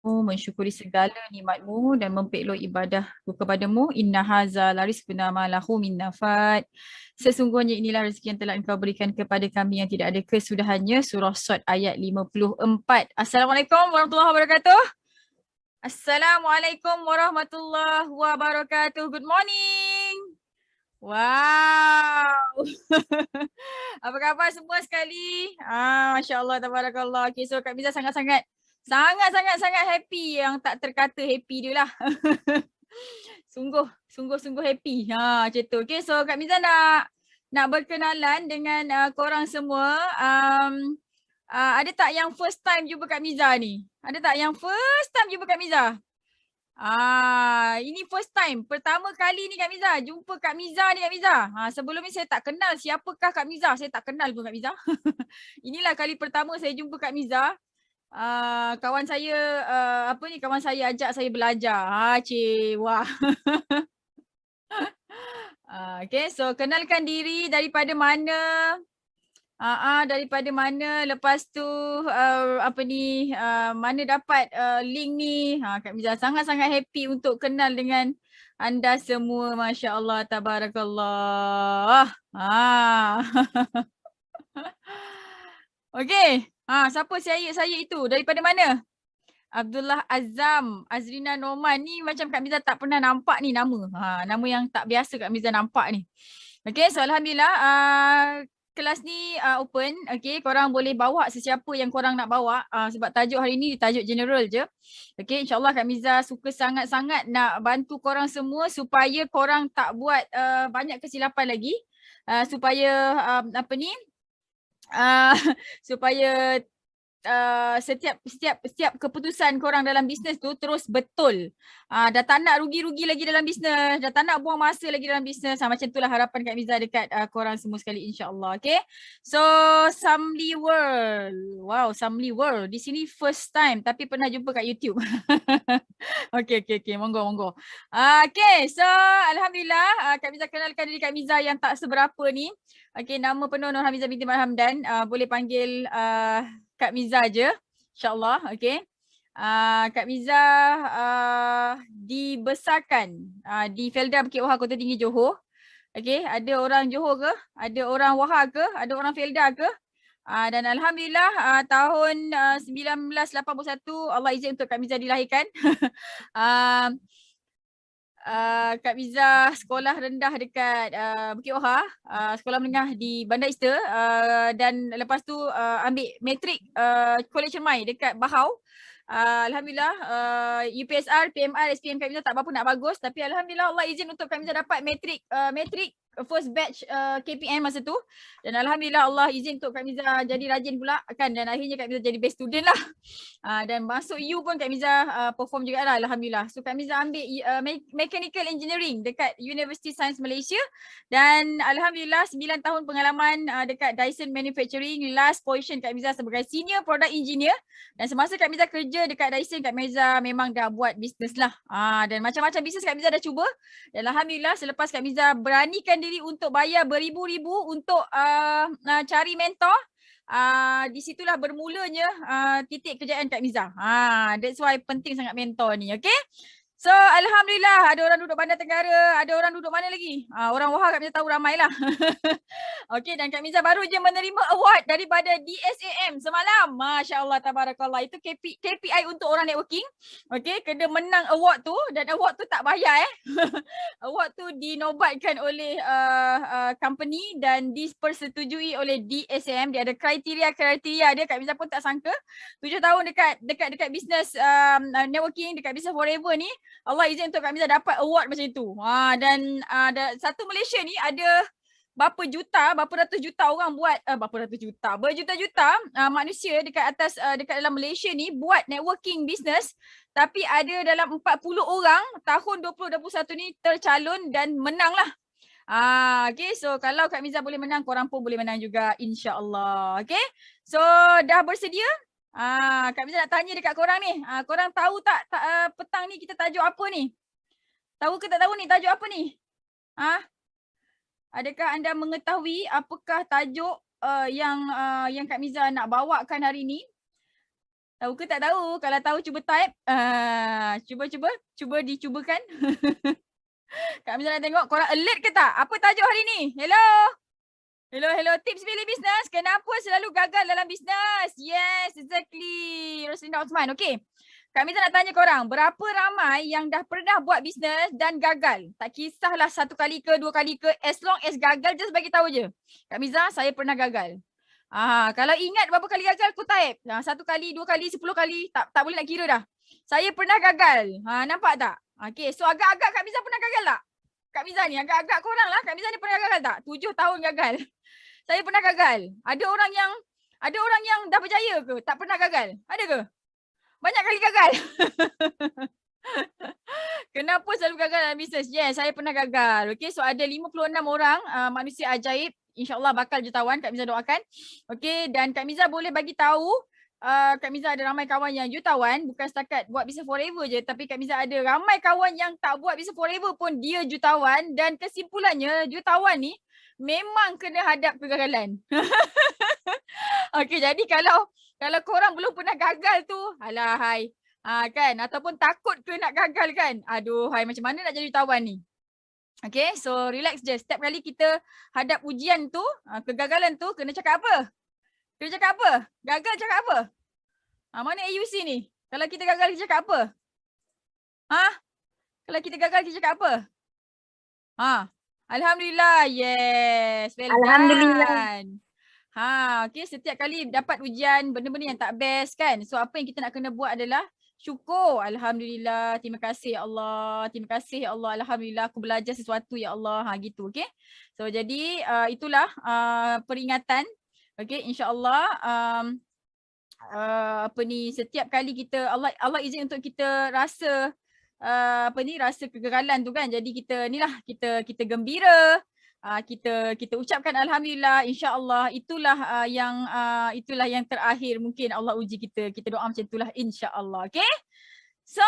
mensyukuri segala nikmat-Mu dan mempelok ibadah-Ku kepadamu. Inna haza larizquna ma lahu min nafad. Sesungguhnya inilah rezeki yang telah Engkau berikan kepada kami yang tidak ada kesudahannya. Surah Sad ayat 54. Assalamualaikum warahmatullahi wabarakatuh. Assalamualaikum warahmatullahi wabarakatuh. Good morning. Wow. Apa khabar semua sekali? Masya Allah, tabarakallah. Okay, so Kak Miza sangat-sangat happy, yang tak terkata happy dia lah. Sungguh happy. Macam tu. Okay, so Kak Miza nak berkenalan dengan korang semua. Ada tak yang first time jumpa Kak Miza ni? Ada tak yang first time jumpa Kak Miza? Ini first time. Pertama kali ni Kak Miza. Jumpa Kak Miza ni Kak Miza. Sebelum ni saya tak kenal siapakah Kak Miza. Saya tak kenal pun Kak Miza. Inilah kali pertama saya jumpa Kak Miza. Kawan saya, kawan saya ajak saya belajar. Cik, wah. Okay, so kenalkan diri daripada mana. Daripada mana, lepas tu mana dapat link ni. Kak Miza sangat-sangat happy untuk kenal dengan anda semua. Masya Allah, tabarakallah. Okey, siapa saya itu? Daripada mana? Abdullah Azam, Azrina Norman. Ni macam Kak Miza tak pernah nampak ni nama. Nama yang tak biasa Kak Miza nampak ni. Okay, so Alhamdulillah kelas ni open. Okay, korang boleh bawa sesiapa yang korang nak bawa. Sebab tajuk hari ni tajuk general je. Okay, insyaAllah Kak Miza suka sangat-sangat nak bantu korang semua supaya korang tak buat banyak kesilapan lagi. Supaya supaya setiap keputusan korang dalam bisnes tu terus betul. Dah tak nak rugi-rugi lagi dalam bisnes, dah tak nak buang masa lagi dalam bisnes. Macam itulah harapan Kak Miza dekat korang semua sekali, insya-Allah. Okay. So Samli World. Wow, Samli World. Di sini first time tapi pernah jumpa kat YouTube. Okay. Monggo. Okay, so Alhamdulillah Kak Miza kenalkan diri Kak Miza yang tak seberapa ni. Okay, nama penuh Nur Hamizah binti Hamdan. Boleh panggil Kak Miza je, insyaAllah. Okay. Kak Miza dibesarkan di Felda Bukit Wahar, Kota Tinggi, Johor. Okay, ada orang Johor ke? Ada orang Wahar ke? Ada orang Felda ke? Dan Alhamdulillah tahun 1981 Allah izin untuk Kak Miza dilahirkan. Kak Miza sekolah rendah dekat Bukit Wahar, sekolah menengah di Bandar Ister, dan lepas tu ambil matrik College Mai dekat Bahau. Alhamdulillah UPSR, PMR, SPM Kak Miza tak berapa nak bagus, tapi Alhamdulillah Allah izin untuk Kak Miza dapat matrik first batch KPM masa tu, dan Alhamdulillah Allah izin untuk Kak Miza jadi rajin pula kan, dan akhirnya Kak Miza jadi best student lah. Dan masuk U pun Kak Miza perform juga lah, Alhamdulillah. So Kak Miza ambil Mechanical Engineering dekat University Science Malaysia, dan Alhamdulillah 9 tahun pengalaman dekat Dyson Manufacturing. Last position Kak Miza sebagai Senior Product Engineer, dan semasa Kak Miza kerja dekat Dyson, Kak Miza memang dah buat bisnes lah. Dan macam-macam bisnes Kak Miza dah cuba, dan Alhamdulillah selepas Kak Miza beranikan diri untuk bayar beribu-ribu untuk cari mentor, di situlah bermulanya titik kejayaan Kak Miza. That's why penting sangat mentor ni. Okay. So Alhamdulillah ada orang duduk Bandar Tenggara, ada orang duduk mana lagi? Orang Wahar Kak Miza tahu ramai lah. Okay, dan Kak Miza baru je menerima award daripada DSAM semalam. Masya Allah, tabarakallah. Itu KPI untuk orang networking. Okay, kena menang award tu, dan award tu tak bayar award tu dinobatkan oleh company dan dipersetujui oleh DSAM. Dia ada kriteria dia. Kak Miza pun tak sangka 7 tahun dekat bisnes networking, dekat bisnes forever ni, Allah izin untuk Kak Miza dapat award macam itu. Dan satu Malaysia ni ada berapa ratus juta orang buat, berjuta-juta manusia dekat dalam Malaysia ni buat networking business, tapi ada dalam 40 orang tahun 2021 ni tercalon dan menang lah. Okay, so kalau Kak Miza boleh menang, korang pun boleh menang juga, insya-Allah. Okay, so dah bersedia? Kak Miza nak tanya dekat korang ni. Korang tahu tak petang ni kita tajuk apa ni? Tahu ke tak tahu ni tajuk apa ni? Adakah anda mengetahui apakah tajuk yang Kak Miza nak bawakan hari ni? Tahu ke tak tahu? Kalau tahu cuba type. Cuba dicubakan. Kak Miza nak tengok korang alert ke tak? Apa tajuk hari ni? Hello. Hello. Tips pilih bisnes. Kenapa selalu gagal dalam bisnes? Yes, exactly. Roslina Osman. Okay. Kak Miza nak tanya korang. Berapa ramai yang dah pernah buat bisnes dan gagal? Tak kisahlah 1 kali ke 2 kali ke. As long as gagal, just bagi tahu je. Kak Miza, saya pernah gagal. Kalau ingat berapa kali gagal, aku type. 1 kali, 2 kali, 10 kali. Tak boleh nak kira dah. Saya pernah gagal. Nampak tak? Okay, so agak-agak Kak Miza pernah gagal tak? Kak Miza ni, agak-agak korang lah. Kak Miza ni pernah gagal tak? 7 tahun gagal. Saya pernah gagal. Ada orang yang dah berjaya ke? Tak pernah gagal. Ada ke? Banyak kali gagal. Kenapa selalu gagal dalam bisnes? Yes, saya pernah gagal. Okay, so ada 56 orang manusia ajaib. InsyaAllah bakal jutawan. Kak Miza doakan. Okay, dan Kak Miza boleh bagi tahu Kak Miza ada ramai kawan yang jutawan. Bukan setakat buat bisnes forever je. Tapi Kak Miza ada ramai kawan yang tak buat bisnes forever pun dia jutawan. Dan kesimpulannya jutawan ni memang kena hadap kegagalan. Okay, jadi kalau korang belum pernah gagal tu, alah hai. Kan, ataupun takut ke nak gagal kan. Aduh, hai, macam mana nak jadi jutawan ni? Okay, so relax je. Setiap kali kita hadap ujian tu, kegagalan tu, kena cakap apa? Kena cakap apa? Gagal cakap apa? Mana AUC ni? Kalau kita gagal, kita cakap apa? Kalau kita gagal, kita cakap apa? Alhamdulillah, yes. Well Alhamdulillah. done. Okay, setiap kali dapat ujian, benda-benda yang tak best kan. So apa yang kita nak kena buat adalah syukur. Alhamdulillah, terima kasih ya Allah. Terima kasih ya Allah. Alhamdulillah aku belajar sesuatu ya Allah. Gitu, okay. So jadi itulah peringatan. Okay, insyaAllah setiap kali kita, Allah izin untuk kita rasa rasa kegagalan tu kan. Jadi kita kita gembira. Kita ucapkan alhamdulillah, insya-Allah itulah yang terakhir mungkin Allah uji kita. Kita doa macam itulah insya-Allah. Okay? So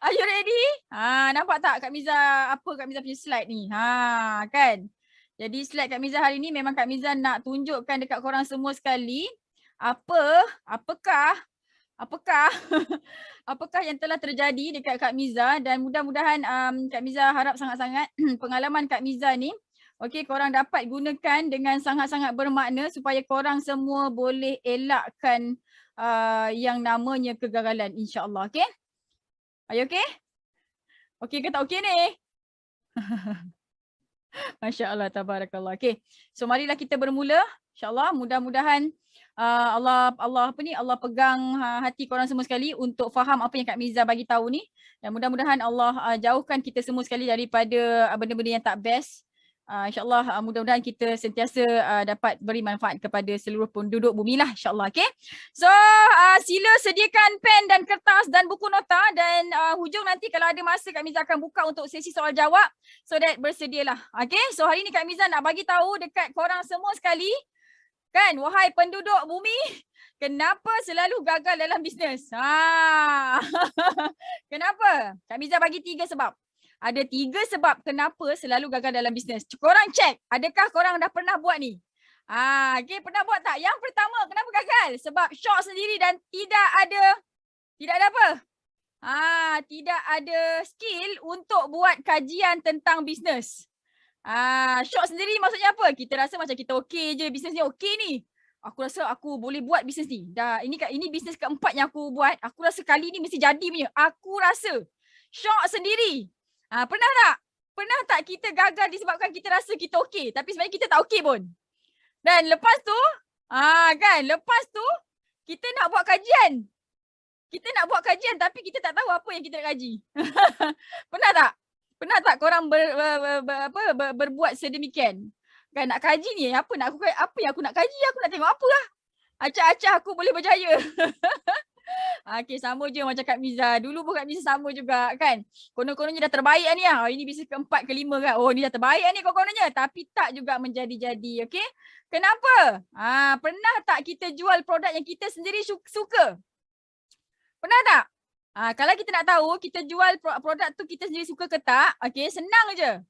are you ready? Nampak tak Kak Miza Kak Miza punya slide ni? Kan? Jadi slide Kak Miza hari ni memang Kak Miza nak tunjukkan dekat korang semua sekali apakah apakah yang telah terjadi dekat Kak Miza, dan mudah-mudahan Kak Miza harap sangat-sangat pengalaman Kak Miza ni korang dapat gunakan dengan sangat-sangat bermakna supaya korang semua boleh elakkan yang namanya kegagalan, insya-Allah. Okay? Are you okay? Okay ke tak okay ni? Masya Allah, tabarakallah. Okay, so marilah kita bermula. InsyaAllah mudah-mudahan Allah pegang hati korang semua sekali untuk faham apa yang Kak Miza bagi tahu ni, dan mudah-mudahan Allah jauhkan kita semua sekali daripada benda-benda yang tak best. InsyaAllah mudah-mudahan kita sentiasa dapat beri manfaat kepada seluruh penduduk bumi lah, insyaAllah. Okay, so sila sediakan pen dan kertas dan buku nota, dan hujung nanti kalau ada masa Kak Miza akan buka untuk sesi soal jawab, so that bersedialah. Okay, so hari ni Kak Miza nak bagi tahu dekat korang semua sekali kan, wahai penduduk bumi, kenapa selalu gagal dalam bisnes? Kenapa? Kak Miza bagi 3 sebab. Ada 3 sebab kenapa selalu gagal dalam bisnes. Korang check, adakah korang dah pernah buat ni? Okay, pernah buat tak? Yang pertama, kenapa gagal? Sebab syok sendiri dan tidak ada apa? Tidak ada skill untuk buat kajian tentang bisnes. Syok sendiri maksudnya apa? Kita rasa macam kita okey je, bisnes ni okey ni. Aku rasa aku boleh buat bisnes ni. Dah ini bisnes keempat yang aku buat. Aku rasa kali ni mesti jadi punya. Aku rasa. Syok sendiri. Pernah tak? Pernah tak kita gagal disebabkan kita rasa kita okey, tapi sebenarnya kita tak okey pun. Dan lepas tu, lepas tu kita nak buat kajian. Kita nak buat kajian tapi kita tak tahu apa yang kita nak kaji. Pernah tak? Pernah tak korang berbuat sedemikian? Kan nak kaji ni, apa yang aku nak kaji? Aku nak tengok apa lah. Acah-acah aku boleh berjaya. Okay, sama je macam Kak Miza. Dulu pun Kak Miza sama juga kan. Konon-kononnya dah terbaik lah ni lah. Ini bisnes keempat, kelima kan. Oh, ni dah terbaik lah ni kononnya. Tapi tak juga menjadi-jadi. Okay. Kenapa? Pernah tak kita jual produk yang kita sendiri suka? Pernah tak? Kalau kita nak tahu kita jual produk tu kita sendiri suka ke tak, okay, senang je.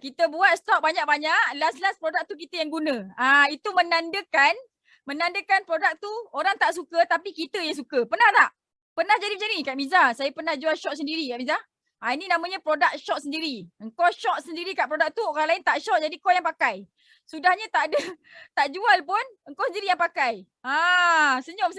Kita buat stok banyak-banyak, last produk tu kita yang guna. Itu menandakan menandakan produk tu orang tak suka tapi kita yang suka. Pernah tak? Pernah jadi macam ni Kak Miza? Saya pernah jual shot sendiri Kak Miza. Ini namanya produk shot sendiri. Kau shot sendiri kat produk tu, orang lain tak shot jadi kau yang pakai. Sudahnya tak ada, tak jual pun, kau sendiri yang pakai. Senyum.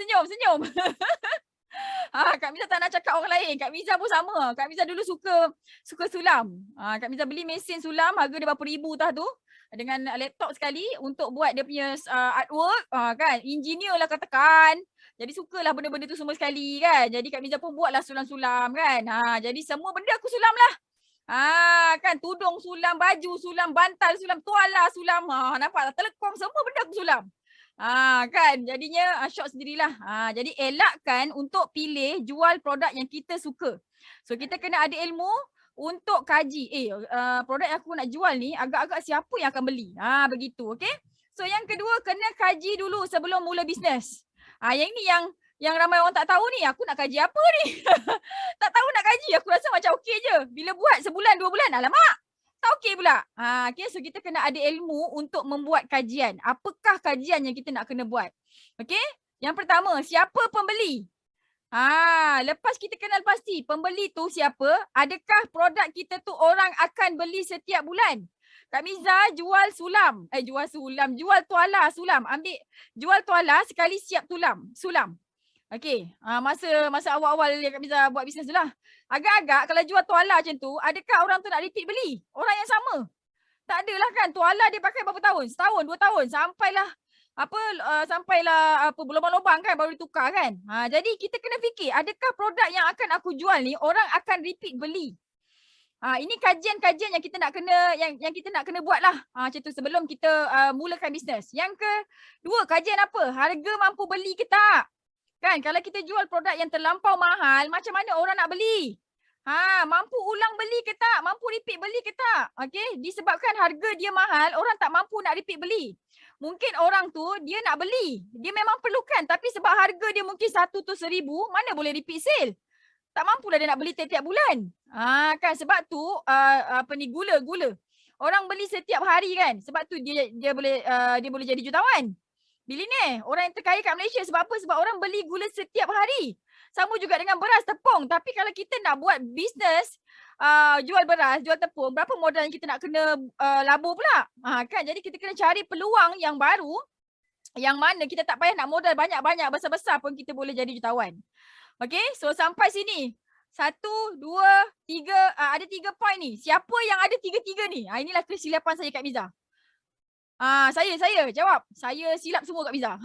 Kak Miza tak nak cakap orang lain. Kak Miza pun sama. Kak Miza dulu suka sulam. Kak Miza beli mesin sulam, harga dia berapa ribu tah tu. Dengan laptop sekali untuk buat dia punya artwork. Kan, engineer lah katakan. Jadi sukalah benda-benda tu semua sekali kan. Jadi Kak Miza pun buatlah sulam-sulam kan. Jadi semua benda aku sulam lah. Kan tudung sulam, baju sulam, bantal sulam, tuala sulam. Nampak tak? Telekong semua benda aku sulam. Kan jadinya shop sendirilah. Jadi elakkan untuk pilih jual produk yang kita suka. So kita kena ada ilmu untuk kaji. Produk yang aku nak jual ni agak-agak siapa yang akan beli. Begitu, okey. So yang kedua kena kaji dulu sebelum mula bisnes. Yang ni yang ramai orang tak tahu ni, aku nak kaji apa ni? Tak tahu nak kaji, aku rasa macam okey je. Bila buat sebulan, 2 bulan, alamak. Tak okey pula. Okay, so kita kena ada ilmu untuk membuat kajian. Apakah kajian yang kita nak kena buat? Okey. Yang pertama, siapa pembeli? Lepas kita kenal pasti pembeli tu siapa, adakah produk kita tu orang akan beli setiap bulan? Kak Miza jual sulam. Jual tuala sulam. Ambil jual tuala sekali siap sulam. Okey, masa awal-awal yang Kak Miza buat bisnes tu lah. Agak-agak kalau jual tuala macam tu, adakah orang tu nak repeat beli? Orang yang sama? Tak adalah kan, tuala dia pakai berapa tahun? Setahun, 2 tahun, sampailah berlubang-lubang kan baru ditukar kan. Jadi kita kena fikir, adakah produk yang akan aku jual ni orang akan repeat beli? Ini kajian-kajian yang kita nak kena yang kita nak kena buatlah. Macam tu sebelum kita mulakan bisnes. Yang kedua, kajian apa? Harga mampu beli ke tak? Kan kalau kita jual produk yang terlampau mahal, macam mana orang nak beli? Mampu ulang beli ke tak? Mampu repeat beli ke tak? Okey, disebabkan harga dia mahal, orang tak mampu nak repeat beli. Mungkin orang tu dia nak beli, dia memang perlukan tapi sebab harga dia mungkin 1 tu 1,000, mana boleh repeat sale? Tak mampulah dia nak beli tiap-tiap bulan. Kan sebab tu gula. Orang beli setiap hari kan. Sebab tu dia boleh jadi jutawan. Bilioner, orang yang terkaya kat Malaysia sebab apa? Sebab orang beli gula setiap hari. Sama juga dengan beras, tepung. Tapi kalau kita nak buat bisnes, jual beras, jual tepung, berapa modal yang kita nak kena labur pula? Kan? Jadi kita kena cari peluang yang baru, yang mana kita tak payah nak modal banyak-banyak, besar-besar pun kita boleh jadi jutawan. Okay, so sampai sini. 1, 2, 3, ada 3 poin ni. Siapa yang ada 3-3 ni? Inilah kesilapan saya Kak Miza. Saya jawab. Saya silap semua Kak Miza.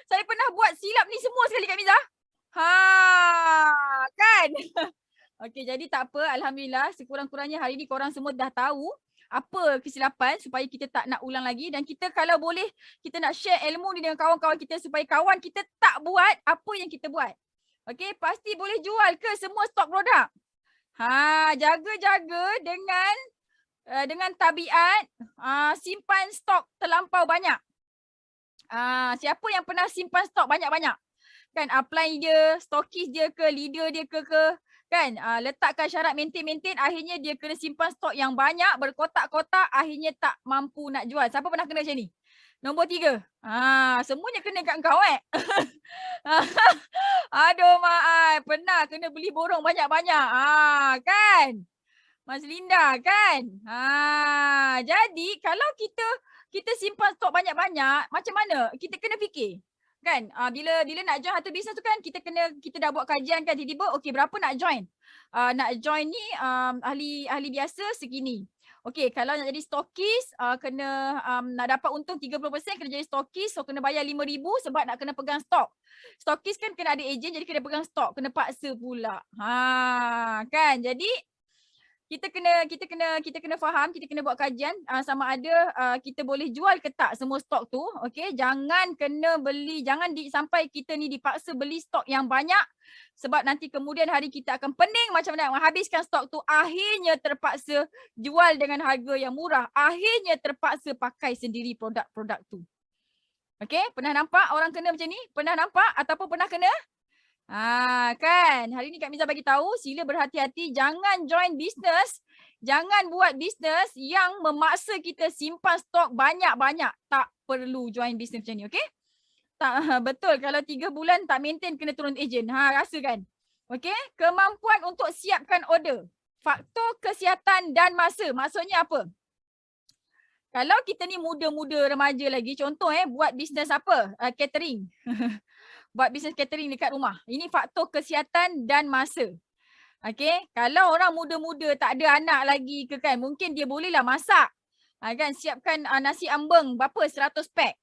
Saya pernah buat silap ni semua sekali Kak Miza. Kan? Okey, jadi tak apa. Alhamdulillah, sekurang-kurangnya hari ni korang semua dah tahu apa kesilapan supaya kita tak nak ulang lagi. Dan kita kalau boleh, kita nak share ilmu ni dengan kawan-kawan kita supaya kawan kita tak buat apa yang kita buat. Okey, pasti boleh jual ke semua stok produk? Jaga-jaga dengan tabiat simpan stok terlampau banyak. Siapa yang pernah simpan stok banyak-banyak? Kan upline dia, stokis dia ke, leader dia ke kan letakkan syarat maintain, akhirnya dia kena simpan stok yang banyak, berkotak-kotak, akhirnya tak mampu nak jual. Siapa pernah kena macam ni? Nombor 3. Semuanya kena kat kau Aduh Mak, pernah kena beli borong banyak-banyak. Kan? Mas Linda kan? Jadi kalau kita simpan stok banyak-banyak, macam mana? Kita kena fikir. Kan? Bila nak join satu bisnes tu kan, kita dah buat kajian kan, tiba-tiba okey berapa nak join? Nak join ni ahli biasa segini. Okey, kalau nak jadi stokis kena nak dapat untung 30% kena jadi stokis, so kena bayar 5,000 sebab nak kena pegang stok. Stokis kan kena ada ejen jadi kena pegang stok, kena paksa pula. Kan? Jadi kita kena faham, kita kena buat kajian sama ada kita boleh jual ke tak semua stok tu. Okey, jangan kena beli, jangan sampai kita ni dipaksa beli stok yang banyak sebab nanti kemudian hari kita akan pening macam mana menghabiskan stok tu, akhirnya terpaksa jual dengan harga yang murah, akhirnya terpaksa pakai sendiri produk-produk tu. Okey, pernah nampak orang kena macam ni? Pernah nampak ataupun pernah kena? Kan, hari ni Kak Miza bagi tahu, sila berhati-hati, jangan join bisnes, jangan buat bisnes yang memaksa kita simpan stok banyak-banyak. Tak perlu join bisnes macam ni, okey? betul, kalau 3 bulan tak maintain kena turun ejen. Rasa kan? Okey, kemampuan untuk siapkan order. Faktor kesihatan dan masa. Maksudnya apa? Kalau kita ni muda-muda remaja lagi, contoh buat bisnes apa? Catering. Buat bisnes catering dekat rumah. Ini faktor kesihatan dan masa. Okey, kalau orang muda-muda tak ada anak lagi ke kan, mungkin dia bolehlah masak. Kan siapkan nasi ambeng berapa 100 pack.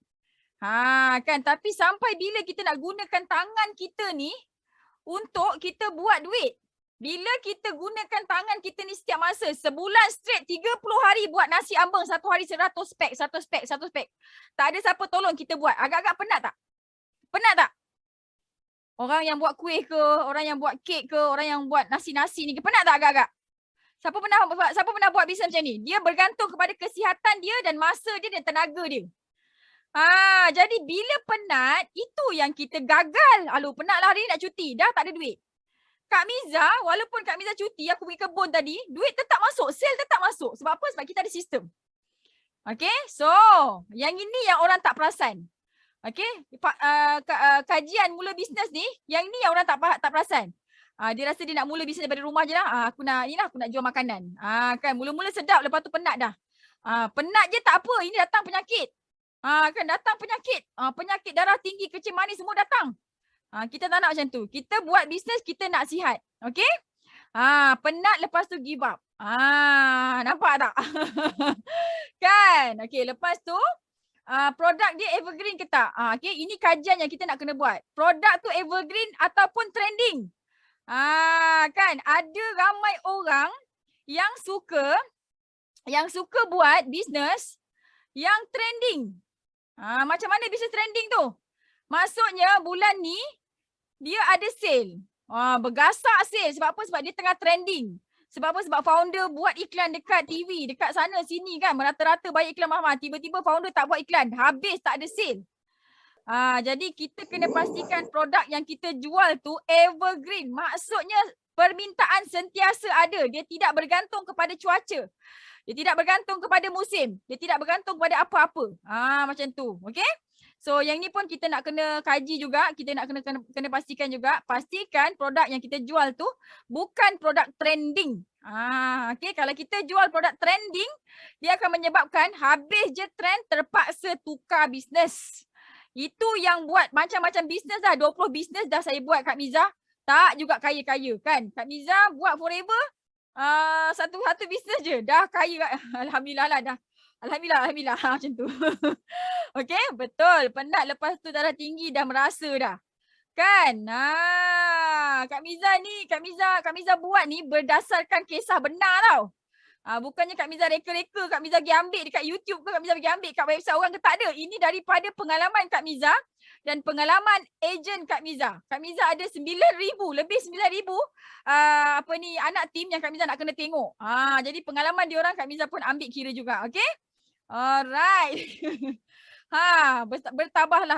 Kan, tapi sampai bila kita nak gunakan tangan kita ni untuk kita buat duit. Bila kita gunakan tangan kita ni setiap masa, sebulan straight 30 hari buat nasi ambeng, satu hari 100 pack, 100 pack, 100 pack. Tak ada siapa tolong kita buat. Agak-agak penat tak? Penat tak? Orang yang buat kuih ke, orang yang buat kek ke, orang yang buat nasi-nasi ni ke, penat tak agak-agak? Siapa pernah buat bisnes macam ni? Dia bergantung kepada kesihatan dia dan masa dia dan tenaga dia. Jadi bila penat, itu yang kita gagal. Aduh, penatlah hari ni nak cuti, dah tak ada duit. Kak Miza, walaupun Kak Miza cuti, aku pergi kebun tadi, duit tetap masuk, sale tetap masuk. Sebab apa? Sebab kita ada sistem. Okay, so yang ini yang orang tak perasan. Okay, kajian mula bisnes ni, yang ini yang orang tak perasan. Dia rasa dia nak mula bisnes daripada rumah je lah. Aku nak jual makanan. Kan, mula-mula sedap, lepas tu penat dah. Penat je tak apa, ini datang penyakit. Kan datang penyakit. Penyakit darah tinggi, kecil manis semua datang. Kita tak nak macam tu. Kita buat bisnes, kita nak sihat. Okay? Penat lepas tu give up. Nampak tak? Kan? Okay, lepas tu produk dia evergreen ke tak? Okay, ini kajian yang kita nak kena buat. Produk tu evergreen ataupun trending. Kan? Ada ramai orang yang suka buat bisnes yang trending. Macam mana bisnes trending tu? Maksudnya bulan ni dia ada sale. Bergasak sale. Sebab apa? Sebab dia tengah trending. Sebab apa? Sebab founder buat iklan dekat TV, dekat sana sini kan. Merata-rata banyak iklan mahal. Tiba-tiba founder tak buat iklan. Habis tak ada sale. Jadi kita kena pastikan produk yang kita jual tu evergreen. Maksudnya permintaan sentiasa ada. Dia tidak bergantung kepada cuaca. Dia tidak bergantung kepada musim. Dia tidak bergantung kepada apa-apa. Macam tu. Okay? So yang ni pun kita nak kena kaji juga, kita nak kena pastikan juga, pastikan produk yang kita jual tu bukan produk trending. Okay, kalau kita jual produk trending, dia akan menyebabkan habis je trend terpaksa tukar bisnes. Itu yang buat macam-macam bisnes dah, 20 bisnes dah saya buat Kak Miza, tak juga kaya-kaya kan. Kak Miza buat forever satu bisnes je dah kaya. Alhamdulillah lah dah. Alhamdulillah macam tu. Okey, betul. Penat lepas tu darah tinggi dah merasa dah. Kan? Kak Miza buat ni berdasarkan kisah benar tau. Bukannya Kak Miza reka-reka, Kak Miza pergi ambil dekat YouTube ke, Kak Miza pergi ambil kat website orang ke, tak ada. Ini daripada pengalaman Kak Miza dan pengalaman ejen Kak Miza. Kak Miza ada 9,000, lebih 9,000 anak tim yang Kak Miza nak kena tengok. Jadi pengalaman diorang Kak Miza pun ambil kira juga. Okey? Alright.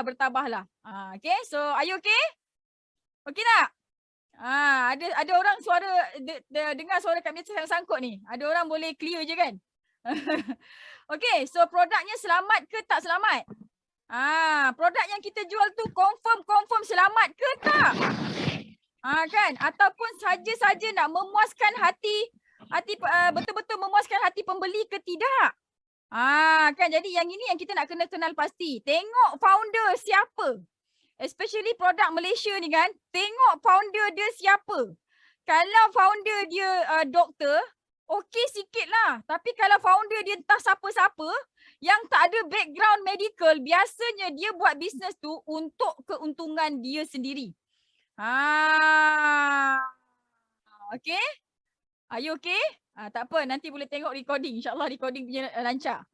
Bertabahlah. Okay, so are you okay? Okay tak? Ada orang suara dengar suara Kak Miza sangkut ni. Ada orang boleh clear je kan? Okay, so produknya selamat ke tak selamat? Produk yang kita jual tu confirm selamat ke tak? Kan? Ataupun saja-saja nak memuaskan hati betul-betul memuaskan hati pembeli ke tidak? Kan, jadi yang ini yang kita nak kena kenal pasti. Tengok founder siapa. Especially produk Malaysia ni kan. Tengok founder dia siapa. Kalau founder dia doktor, okey sikit lah. Tapi kalau founder dia entah siapa-siapa yang tak ada background medical, biasanya dia buat bisnes tu untuk keuntungan dia sendiri. Okay? Are you okay? Tak apa, nanti boleh tengok recording. InsyaAllah recording punya lancar.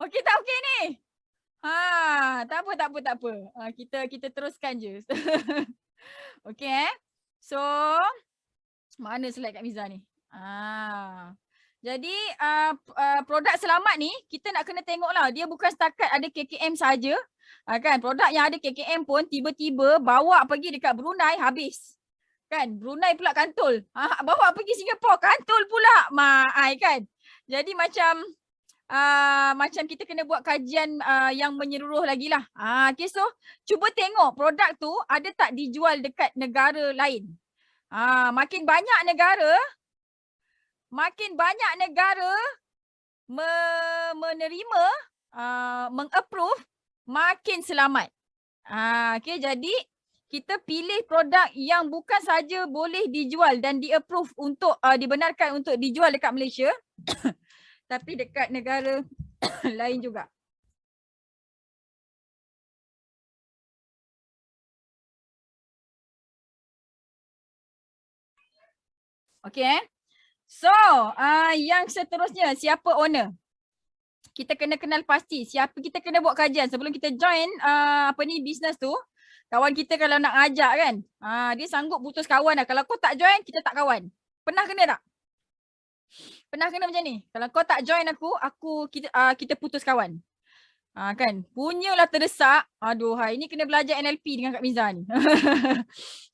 Okey tak okey ni? Tak apa. Kita teruskan je. Okey So, mana slide Kak Miza ni? Jadi produk selamat ni kita nak kena tengok lah. Dia bukan setakat ada KKM saja. Kan, produk yang ada KKM pun tiba-tiba bawa pergi dekat Brunei habis. Kan, Brunei pula kantul. Bawa pergi Singapura kantul pula. Kan. Jadi macam macam kita kena buat kajian yang menyeluruh lagi lah. Okay, so cuba tengok produk tu ada tak dijual dekat negara lain. Makin banyak negara menerima, mengapprove, makin selamat. Okay, jadi kita pilih produk yang bukan saja boleh dijual dan di-approve untuk dibenarkan untuk dijual dekat Malaysia tapi dekat negara lain juga. Okay. So, yang seterusnya, siapa owner? Kita kena kenal pasti siapa, kita kena buat kajian sebelum kita join business tu. Kawan kita kalau nak ajak kan, dia sanggup putus kawan lah. Kalau kau tak join, kita tak kawan. Pernah kena tak? Pernah kena macam ni? Kalau kau tak join kita putus kawan. Kan, punyalah terdesak. Aduh, ini kena belajar NLP dengan Kak Miza ni.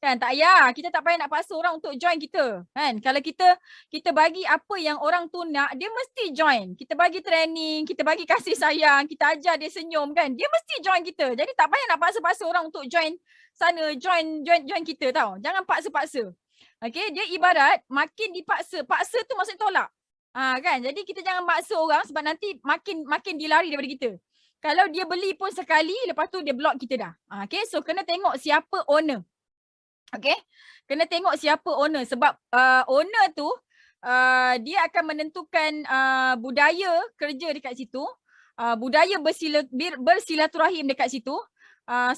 Kan, tak payah. Kita tak payah nak paksa orang untuk join kita. Kan, kalau kita bagi apa yang orang tu nak, dia mesti join. Kita bagi training, kita bagi kasih sayang, kita ajar dia senyum kan. Dia mesti join kita. Jadi tak payah nak paksa-paksa orang untuk join sana, join kita tau. Jangan paksa-paksa. Okay, dia ibarat makin dipaksa. Paksa tu maksudnya tolak. Kan, jadi kita jangan paksa orang sebab nanti makin dia lari daripada kita. Kalau dia beli pun sekali, lepas tu dia block kita dah. Okay, so kena tengok siapa owner. Okay, kena tengok siapa owner sebab owner tu dia akan menentukan budaya kerja dekat situ, budaya bersilaturahim dekat situ,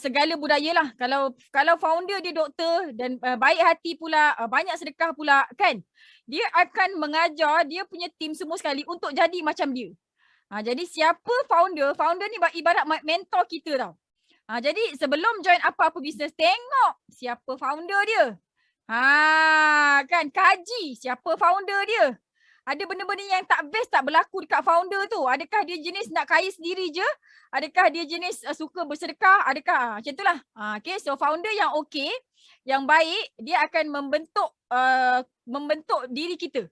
segala budaya lah. Kalau founder dia doktor dan baik hati pula, banyak sedekah pula kan, dia akan mengajar dia punya team semua sekali untuk jadi macam dia. Jadi siapa founder ni ibarat mentor kita tau. Jadi sebelum join apa-apa bisnes, tengok siapa founder dia. Kan, kaji siapa founder dia. Ada benda-benda yang tak best tak berlaku dekat founder tu. Adakah dia jenis nak kaya sendiri je? Adakah dia jenis suka bersedekah? Adakah macam itulah. Okay, so founder yang okay, yang baik, dia akan membentuk diri kita.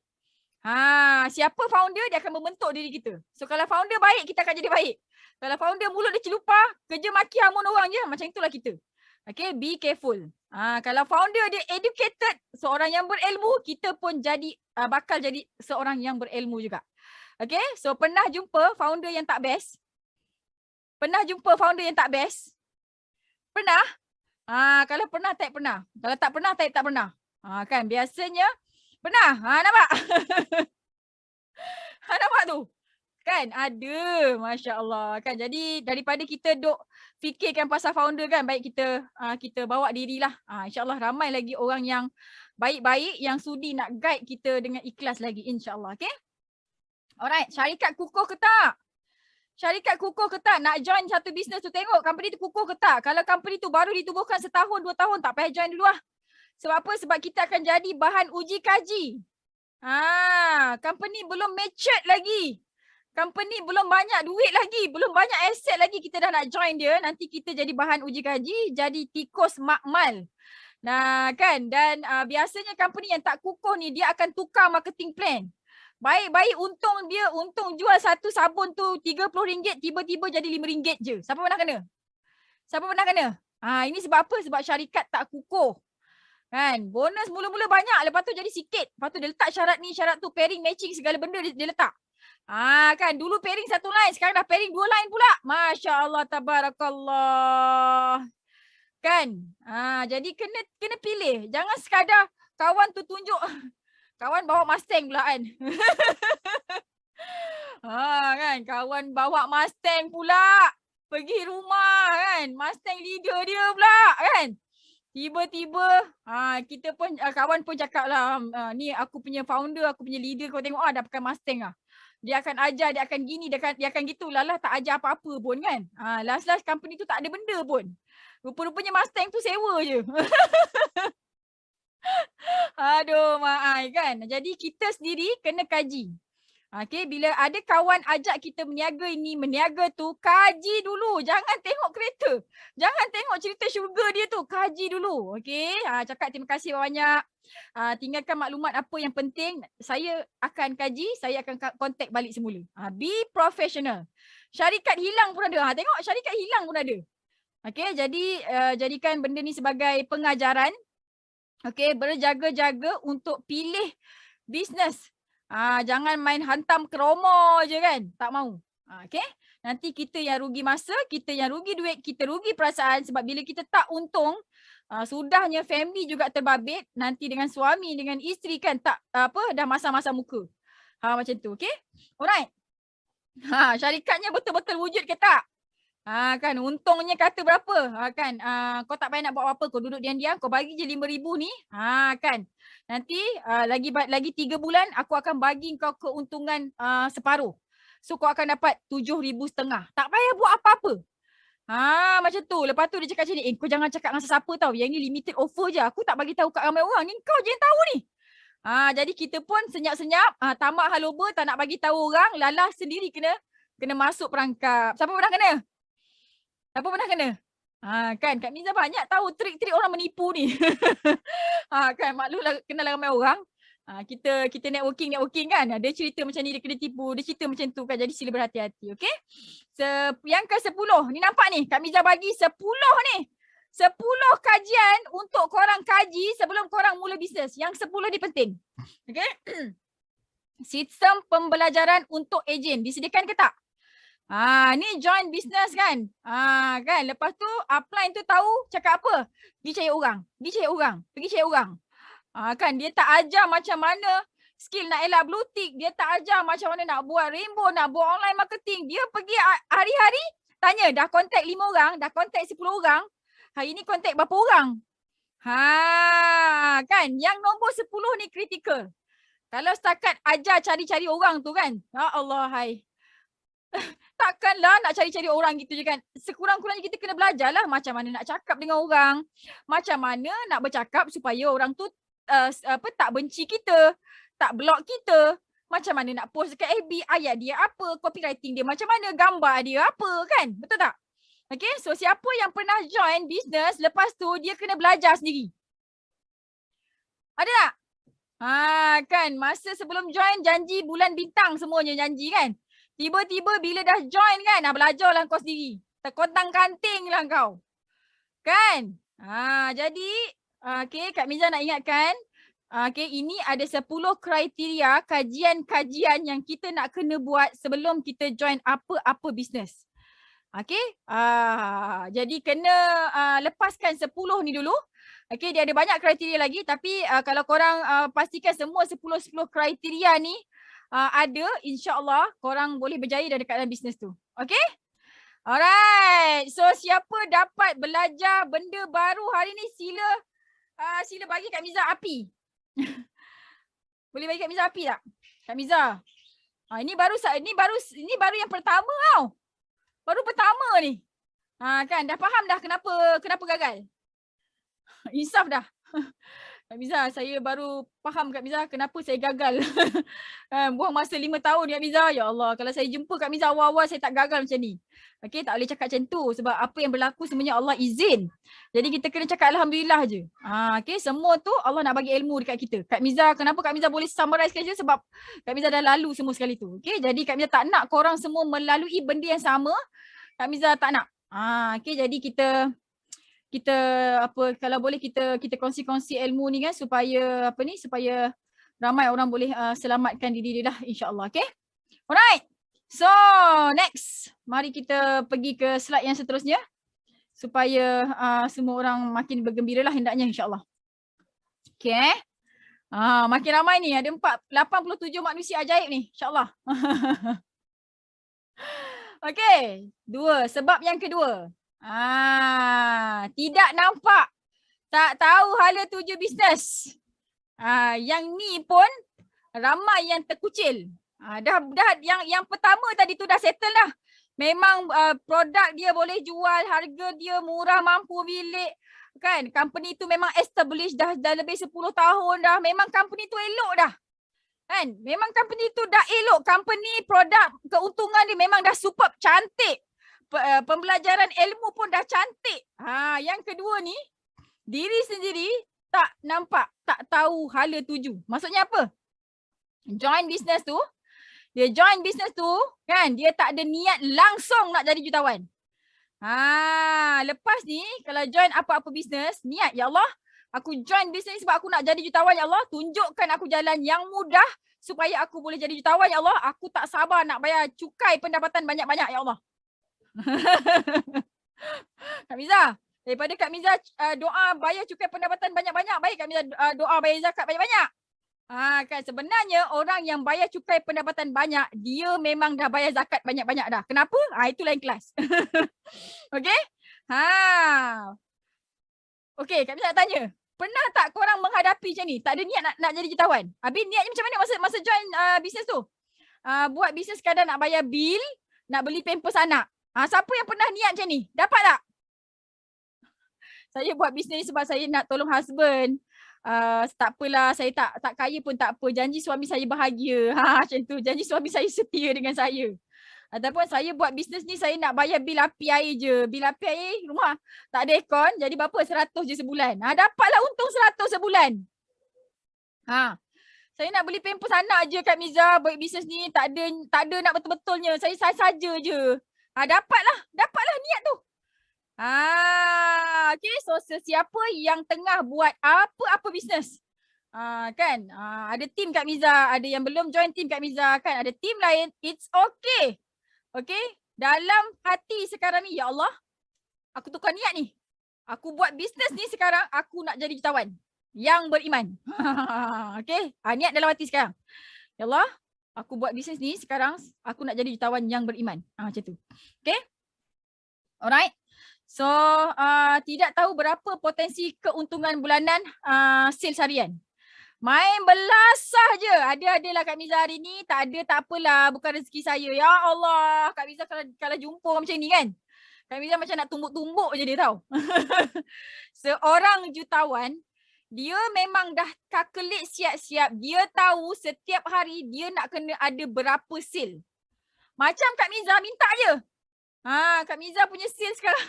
Siapa founder, dia akan membentuk diri kita. So kalau founder baik, kita akan jadi baik. Kalau founder mulut dia celupar, kerja maki hamun orang je, macam itulah kita. Okay, be careful. Kalau founder dia educated, seorang yang berilmu, kita pun bakal jadi seorang yang berilmu juga. Okay, so pernah jumpa founder yang tak best? Pernah jumpa founder yang tak best? Pernah? Kalau pernah, type pernah. Kalau tak pernah, type tak pernah. Kan, biasanya pernah? Nampak? Nampak tu? Kan? Ada. Masya Allah. Kan? Jadi daripada kita duk fikirkan pasal founder kan, baik kita bawa dirilah. InsyaAllah ramai lagi orang yang baik-baik yang sudi nak guide kita dengan ikhlas lagi. InsyaAllah. Okay? Alright. Syarikat kukuh ke tak? Syarikat kukuh ke tak? Nak join satu bisnes tu, tengok company tu kukuh ke tak? Kalau company tu baru ditubuhkan setahun, 2 tahun, tak payah join dulu lah. Sebab apa? Sebab kita akan jadi bahan uji kaji. Company belum matured lagi. Company belum banyak duit lagi. Belum banyak aset lagi. Kita dah nak join dia. Nanti kita jadi bahan uji kaji. Jadi tikus makmal. Nah kan. Dan biasanya company yang tak kukuh ni, dia akan tukar marketing plan. Baik-baik untung jual satu sabun tu RM30. Tiba-tiba jadi RM5 je. Siapa pernah kena? Siapa pernah kena? Ini sebab apa? Sebab syarikat tak kukuh. Kan, bonus mula-mula banyak, lepas tu jadi sikit. Lepas tu dia letak syarat ni, syarat tu, pairing, matching, segala benda dia letak. Kan, dulu pairing satu line, sekarang dah pairing 2 line pula. Masya Allah, tabarakallah. Kan, jadi kena pilih. Jangan sekadar kawan tu tunjuk, kawan bawa Mustang pula kan. Kan, kawan bawa Mustang pula. Pergi rumah kan, Mustang leader dia pula kan. Tiba-tiba kita pun kawan pun cakap lah, ni aku punya founder, aku punya leader, kau tengok dah pakai Mustang lah. Dia akan ajar, dia akan gini, dia akan gitu. Lalah tak ajar apa-apa pun kan. Last company tu tak ada benda pun. Rupa-rupanya Mustang tu sewa je. Aduh, maai kan. Jadi kita sendiri kena kaji. Okay, bila ada kawan ajak kita meniaga ini, meniaga tu, kaji dulu. Jangan tengok kereta. Jangan tengok cerita syurga dia tu. Kaji dulu. Okay, cakap terima kasih banyak. Tinggalkan maklumat apa yang penting. Saya akan kaji, saya akan contact balik semula. Be professional. Syarikat hilang pun ada. Tengok syarikat hilang pun ada. Okay, jadi jadikan benda ni sebagai pengajaran. Okay, berjaga-jaga untuk pilih bisnes. Jangan main hantam keromo je kan. Tak mau. Okay. Nanti kita yang rugi masa, kita yang rugi duit, kita rugi perasaan. Sebab bila kita tak untung, sudahnya family juga terbabit. Nanti dengan suami, dengan isteri kan tak dah masa-masa muka. Macam tu. Okay. Alright. Syarikatnya betul-betul wujud ke tak? Kan untungnya kata berapa? Kan kau tak payah nak buat apa, kau duduk diam-diam, kau bagi je 5,000 ni. Kan. Nanti lagi 3 bulan aku akan bagi kau keuntungan separuh. So kau akan dapat 7,500. Tak payah buat apa-apa. Macam tu. Lepas tu dia cakap macam ni, kau jangan cakap dengan sesiapa tau. Yang ni limited offer je. Aku tak bagi tahu kat ramai orang. Ni kau je yang tahu ni. Jadi kita pun senyap-senyap, tamak haloba, tak nak bagi tahu orang, lalah sendiri kena masuk perangkap. Siapa pernah kena? Siapa pernah kena? Kan Kak Miza banyak tahu trik-trik orang menipu ni. Kan maklumlah kenal ramai orang. Kita networking kan. Dia cerita macam ni dia kena tipu, dia cerita macam tu kan. Jadi sila berhati-hati, okey? Yang ke-10 ni nampak ni Kak Miza bagi 10 ni. 10 kajian untuk korang kaji sebelum korang mula bisnes. Yang 10 ni penting. Okey? Sistem pembelajaran untuk ejen disediakan ke tak? Ni join business kan. Kan lepas tu upline tu tahu cakap apa? Pergi cari orang. Kan dia tak ajar macam mana skill nak elak blue tick, dia tak ajar macam mana nak buat rainbow, nak buat online marketing. Dia pergi hari-hari tanya dah contact 5 orang, dah contact 10 orang. Hari ni contact berapa orang? Kan yang nombor 10 ni kritikal. Kalau setakat ajar cari-cari orang tu kan. Ya Allah hai. Takkanlah nak cari-cari orang gitu je kan. Sekurang-kurangnya kita kena belajar lah macam mana nak cakap dengan orang. Macam mana nak bercakap supaya orang tu tak benci kita, tak block kita. Macam mana nak post dekat FB, ayat dia apa, copywriting dia macam mana, gambar dia apa kan. Betul tak? Okay, so siapa yang pernah join business, lepas tu dia kena belajar sendiri. Ada tak? Kan masa sebelum join janji bulan bintang semuanya janji kan. Tiba-tiba bila dah join kan, belajarlah kau sendiri. Terkontang-kanting lah kau. Kan? Jadi, okay, Kak Miza nak ingatkan, okay, ini ada 10 kriteria kajian-kajian yang kita nak kena buat sebelum kita join apa-apa bisnes. Okay, jadi kena lepaskan 10 ni dulu. Okay, dia ada banyak kriteria lagi tapi kalau korang pastikan semua 10 kriteria ni ada, insyaAllah korang boleh berjaya dalam bisnes tu. Okay? Alright. So siapa dapat belajar benda baru hari ni sila bagi Kak Miza api. Boleh bagi Kak Miza api tak? Kak Miza. Ini baru yang pertama tau. Baru pertama ni. Kan dah faham dah kenapa gagal. Insaf dah. Kak Miza, saya baru faham Kak Miza kenapa saya gagal. Buang masa 5 tahun Kak Miza. Ya Allah, kalau saya jumpa Kak Miza awal-awal saya tak gagal macam ni. Okay, tak boleh cakap macam tu sebab apa yang berlaku semuanya Allah izin. Jadi kita kena cakap Alhamdulillah je. Okay, semua tu Allah nak bagi ilmu dekat kita. Kak Miza, kenapa Kak Miza boleh summarize je sebab Kak Miza dah lalu semua sekali tu. Okay, jadi Kak Miza tak nak korang semua melalui benda yang sama. Kak Miza tak nak. Okay, jadi kita kalau boleh kita kongsi-kongsi ilmu ni kan supaya supaya ramai orang boleh selamatkan diri dia lah insya-Allah. Okay? Alright. So next, mari kita pergi ke slide yang seterusnya supaya semua orang makin bergembira lah hendaknya insya-Allah. Okay. Makin ramai ni, ada 87 manusia ajaib ni insya-Allah. Okay, sebab yang kedua. Tidak nampak, tak tahu hala tuju bisnes. Yang ni pun ramai yang terkucil. Dah yang pertama tadi tu dah settle lah. Memang produk dia boleh jual, harga dia murah, mampu bilik. Kan, company tu memang established dah lebih 10 tahun dah. Memang company tu elok dah. Kan? Memang company tu dah elok. Company, produk, keuntungan dia memang dah superb, cantik. Pembelajaran ilmu pun dah cantik. Yang kedua ni, diri sendiri tak nampak, tak tahu hala tuju. Maksudnya apa? Join business tu, kan, dia tak ada niat langsung nak jadi jutawan. Lepas ni kalau join apa-apa bisnes, niat, ya Allah, aku join bisnes sebab aku nak jadi jutawan, ya Allah, tunjukkan aku jalan yang mudah supaya aku boleh jadi jutawan, ya Allah. Aku tak sabar nak bayar cukai pendapatan banyak-banyak, ya Allah. Kak Miza, daripada Kak Miza doa bayar cukai pendapatan banyak-banyak, baik Kak Miza doa bayar zakat banyak-banyak. Kan sebenarnya orang yang bayar cukai pendapatan banyak, dia memang dah bayar zakat banyak-banyak dah. Kenapa? Itu lain kelas. Okey? Okey, Kak Miza nak tanya. Pernah tak korang menghadapi macam ni? Tak ada niat nak jadi jutawan? Habis niatnya macam mana masa join bisnes tu? Buat bisnes kadang nak bayar bil, nak beli pampers anak. Siapa yang pernah niat macam ni? Dapat tak? Saya buat bisnes sebab saya nak tolong husband. Tak apalah, saya tak kaya pun tak apa. Janji suami saya bahagia. Macam tu. Janji suami saya setia dengan saya. Ataupun saya buat bisnes ni, saya nak bayar bil api air je. Bil api air rumah tak ada aircon. Jadi berapa? 100 je sebulan. Dapatlah untung 100 sebulan. Saya nak beli pampers anak je Kak Miza. Buat bisnes ni tak ada nak betul-betulnya. Saya saja je. Dapatlah niat tu. Okay, so sesiapa yang tengah buat apa-apa bisnes, kan, ada tim Kak Miza, ada yang belum join tim Kak Miza, kan, ada tim lain, it's okay. Okay, dalam hati sekarang ni, ya Allah, aku tukar niat ni. Aku buat bisnes ni sekarang, aku nak jadi jutawan yang beriman. Okay, niat dalam hati sekarang. Ya Allah, aku buat bisnes ni sekarang, aku nak jadi jutawan yang beriman. Macam tu. Okay, alright. So, tidak tahu berapa potensi keuntungan bulanan sales harian. Main belasah je. Ada-adalah Kak Miza hari ni. Tak ada, tak apalah. Bukan rezeki saya. Ya Allah. Kak Miza kalau jumpa macam ni kan. Kak Miza macam nak tumbuk-tumbuk je dia tahu. Seorang jutawan, dia memang dah calculate siap-siap. Dia tahu setiap hari dia nak kena ada berapa sale. Macam Kak Miza minta je. Kak Miza punya sale sekarang.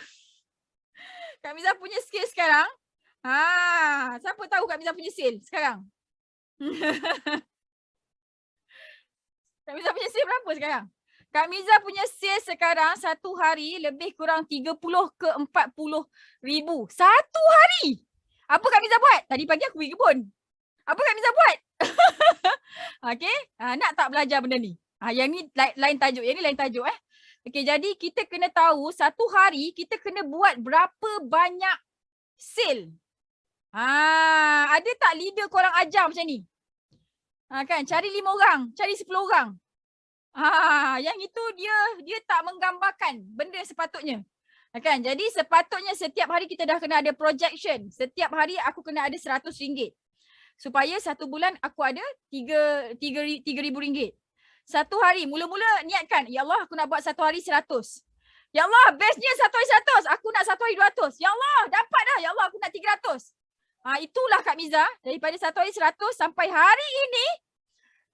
Kak Miza punya skill sekarang. Siapa tahu Kak Miza punya sale sekarang? Kak Miza punya sale berapa sekarang? Kak Miza punya sale sekarang satu hari lebih kurang 30 ke 40 ribu. Satu hari. Apa Kak Miza buat? Tadi pagi aku pergi kebun. Apa Kak Miza buat? Okay. Nak tak belajar benda ni? Yang ni lain tajuk. Yang ni lain tajuk Okay, jadi kita kena tahu satu hari kita kena buat berapa banyak sale. Ada tak leader korang ajar macam ni? Kan, cari 5 orang, cari 10 orang. Yang itu dia tak menggambarkan benda sepatutnya. Kan, jadi sepatutnya setiap hari kita dah kena ada projection. Setiap hari aku kena ada RM100. Supaya satu bulan aku ada RM3,000. Satu hari, mula-mula niatkan, ya Allah aku nak buat satu hari 100. Ya Allah, bestnya satu hari 100. Aku nak satu hari 200. Ya Allah, dapat dah. Ya Allah, aku nak 300. Itulah Kak Miza. Daripada satu hari 100 sampai hari ini,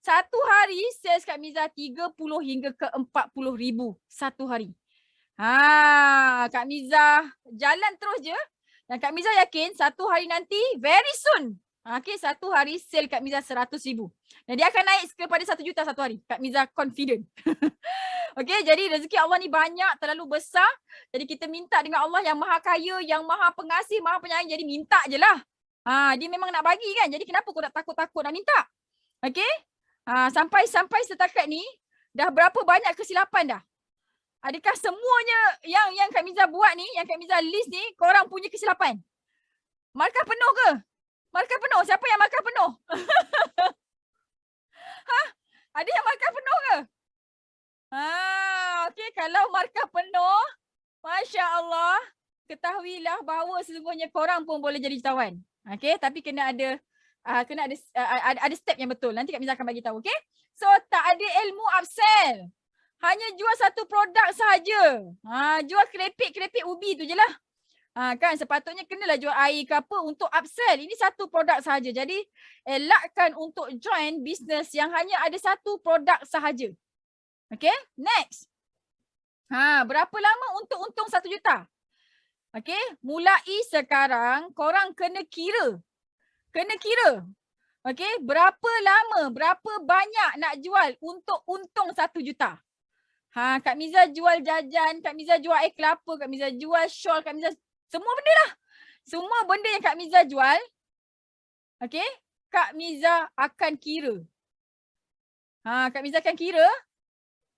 satu hari sales Kak Miza 30 hingga ke 40 ribu satu hari. Kak Miza jalan terus je. Dan Kak Miza yakin satu hari nanti, very soon. Okay, satu hari sale Kak Miza 100 ribu. Dan dia akan naik kepada 1 juta satu hari. Kak Miza confident. Okay, jadi rezeki Allah ni banyak, terlalu besar. Jadi kita minta dengan Allah yang maha kaya, yang maha pengasih, maha penyayang. Jadi minta je lah. Dia memang nak bagi kan. Jadi kenapa kau nak takut-takut nak minta? Okay. Sampai setakat ni, dah berapa banyak kesilapan dah? Adakah semuanya yang Kak Miza buat ni, yang Kak Miza list ni, korang punya kesilapan? Markah penuh ke? Markah penuh. Siapa yang markah penuh? Ada yang markah penuh ke? Okay, kalau markah penuh, Masya Allah, ketahuilah bahawa sesungguhnya korang pun boleh jadi jutawan. Okay, tapi kena ada step yang betul. Nanti Kak Miza akan bagi tahu. Okay, so tak ada ilmu upsell. Hanya jual satu produk sahaja. Jual kerepek ubi tu je lah. Kan sepatutnya kenalah jual air ke apa untuk upsell. Ini satu produk sahaja. Jadi elakkan untuk join bisnes yang hanya ada satu produk sahaja. Okay, next. Berapa lama untuk untung 1 juta? Okay, mulai sekarang korang kena kira. Okay, berapa lama, berapa banyak nak jual untuk untung 1 juta? Kak Miza jual jajan, Kak Miza jual air kelapa, Kak Miza jual shawl, Kak Miza semua benda lah. Semua benda yang Kak Miza jual, okay, Kak Miza akan kira. Kak Miza akan kira